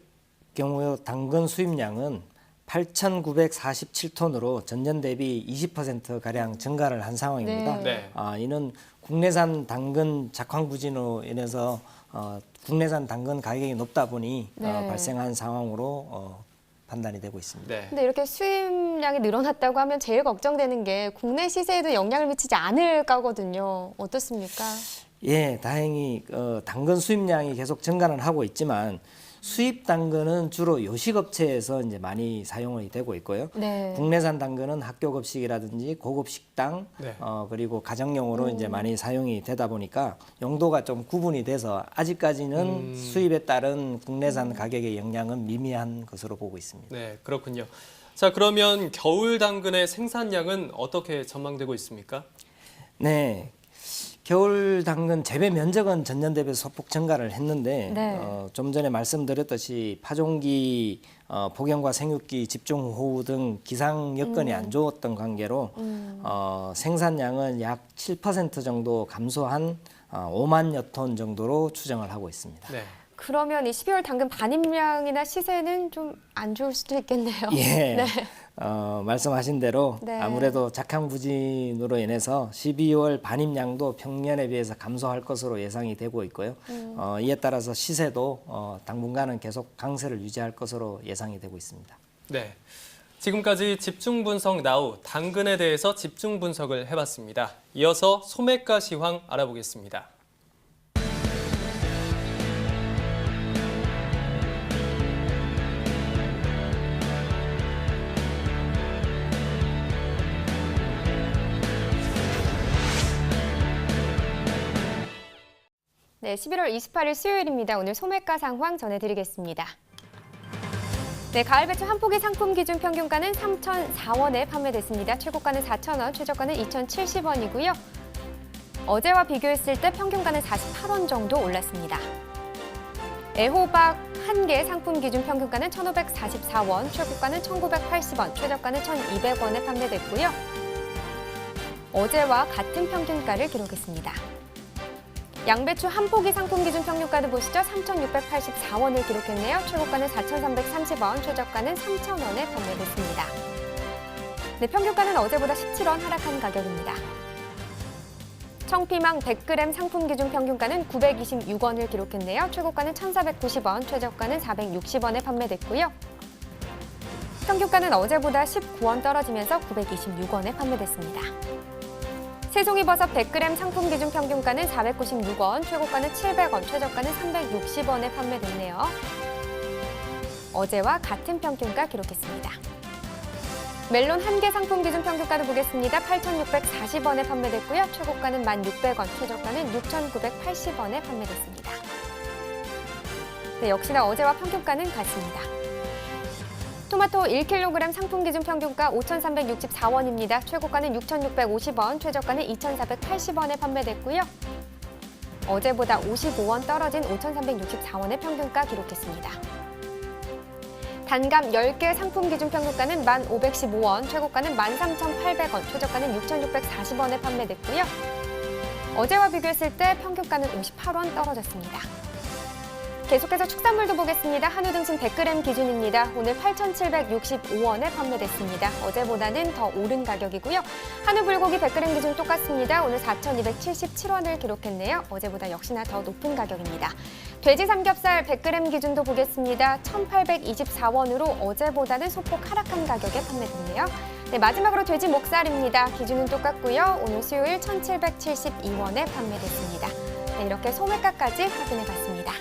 경우 당근 수입량은 8,947톤으로 전년 대비 20%가량 증가를 한 상황입니다. 네. 이는 국내산 당근 작황 부진으로 인해서 국내산 당근 가격이 높다 보니 발생한 상황으로 판단이 되고 있습니다. 네. 근데 이렇게 수입량이 늘어났다고 하면 제일 걱정되는 게 국내 시세에도 영향을 미치지 않을까거든요. 어떻습니까? 예, 다행히 당근 수입량이 계속 증가는 하고 있지만 수입 당근은 주로 요식업체에서 이제 많이 사용이 되고 있고요. 네. 국내산 당근은 학교 급식이라든지 고급 식당 네. 그리고 가정용으로 이제 많이 사용이 되다 보니까 용도가 좀 구분이 돼서 아직까지는 수입에 따른 국내산 가격의 영향은 미미한 것으로 보고 있습니다. 네, 그렇군요. 자, 그러면 겨울 당근의 생산량은 어떻게 전망되고 있습니까? 네. 겨울 당근 재배 면적은 전년 대비 소폭 증가를 했는데 네. 좀 전에 말씀드렸듯이 파종기, 폭염과 생육기, 집중호우 등 기상 여건이 안 좋았던 관계로 생산량은 약 7% 정도 감소한 5만여 톤 정도로 추정을 하고 있습니다. 네. 그러면 이 12월 당근 반입량이나 시세는 좀 안 좋을 수도 있겠네요. 예. 네. 말씀하신 대로 네. 아무래도 작황부진으로 인해서 12월 반입량도 평년에 비해서 감소할 것으로 예상이 되고 있고요. 이에 따라서 시세도 당분간은 계속 강세를 유지할 것으로 예상이 되고 있습니다. 네. 지금까지 집중 분석 나우 당근에 대해서 집중 분석을 해봤습니다. 이어서 소매가 시황 알아보겠습니다. 네, 11월 28일 수요일입니다. 오늘 소매가 상황 전해드리겠습니다. 네, 가을 배추 한 포기 상품 기준 평균가는 3,004원에 판매됐습니다. 최고가는 4,000원, 최저가는 2,070원이고요. 어제와 비교했을 때 평균가는 48원 정도 올랐습니다. 애호박 한 개 상품 기준 평균가는 1,544원, 최고가는 1,980원, 최저가는 1,200원에 판매됐고요. 어제와 같은 평균가를 기록했습니다. 양배추 한 포기 상품 기준 평균가를 보시죠. 3,684원을 기록했네요. 최고가는 4,330원, 최저가는 3,000원에 판매됐습니다. 네, 평균가는 어제보다 17원 하락한 가격입니다. 청피망 100g 상품 기준 평균가는 926원을 기록했네요. 최고가는 1,490원, 최저가는 460원에 판매됐고요. 평균가는 어제보다 19원 떨어지면서 926원에 판매됐습니다. 새송이버섯 100g 상품 기준 평균가는 496원, 최고가는 700원, 최저가는 360원에 판매됐네요. 어제와 같은 평균가 기록했습니다. 멜론 한 개 상품 기준 평균가를 보겠습니다. 8,640원에 판매됐고요. 최고가는 1,600원, 최저가는 6,980원에 판매됐습니다. 네, 역시나 어제와 평균가는 같습니다. 토마토 1kg 상품 기준 평균가 5,364원입니다. 최고가는 6,650원, 최저가는 2,480원에 판매됐고요. 어제보다 55원 떨어진 5,364원의 평균가 기록했습니다. 단감 10개 상품 기준 평균가는 1,515원, 최고가는 13,800원, 최저가는 6,640원에 판매됐고요. 어제와 비교했을 때 평균가는 58원 떨어졌습니다. 계속해서 축산물도 보겠습니다. 한우 등심 100g 기준입니다. 오늘 8,765원에 판매됐습니다. 어제보다는 더 오른 가격이고요. 한우 불고기 100g 기준 똑같습니다. 오늘 4,277원을 기록했네요. 어제보다 역시나 더 높은 가격입니다. 돼지 삼겹살 100g 기준도 보겠습니다. 1,824원으로 어제보다는 소폭 하락한 가격에 판매됐네요. 네, 마지막으로 돼지 목살입니다. 기준은 똑같고요. 오늘 수요일 1,772원에 판매됐습니다. 네, 이렇게 소매가까지 확인해봤습니다.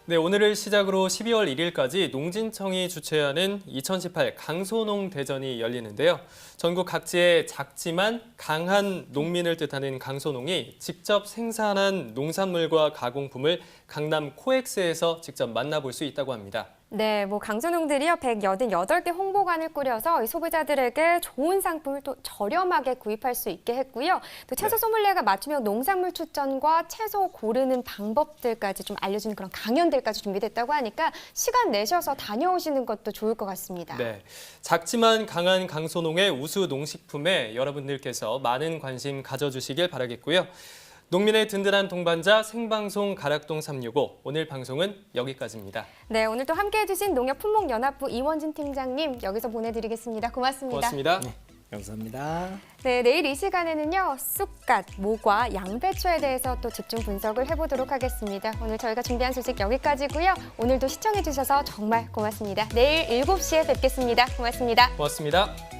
네, 오늘을 시작으로 12월 1일까지 농진청이 주최하는 2018 강소농 대전이 열리는데요. 전국 각지의 작지만 강한 농민을 뜻하는 강소농이 직접 생산한 농산물과 가공품을 강남 코엑스에서 직접 만나볼 수 있다고 합니다. 네, 강소농들이요 188개 홍보관을 꾸려서 소비자들에게 좋은 상품을 또 저렴하게 구입할 수 있게 했고요. 또 채소 소믈리에가 맞춤형 농산물 추천과 채소 고르는 방법들까지 좀 알려주는 그런 강연들까지 준비됐다고 하니까 시간 내셔서 다녀오시는 것도 좋을 것 같습니다. 네, 작지만 강한 강소농의 우수 농식품에 여러분들께서 많은 관심 가져주시길 바라겠고요. 농민의 든든한 동반자 생방송 가락동 365 오늘 방송은 여기까지입니다. 네, 오늘 또 함께해 주신 농협품목연합부 이원진 팀장님 여기서 보내드리겠습니다. 고맙습니다. 고맙습니다. 네, 감사합니다. 네, 내일 이 시간에는요. 쑥갓, 모과, 양배추에 대해서 또 집중 분석을 해보도록 하겠습니다. 오늘 저희가 준비한 소식 여기까지고요. 오늘도 시청해 주셔서 정말 고맙습니다. 내일 7시에 뵙겠습니다. 고맙습니다. 고맙습니다.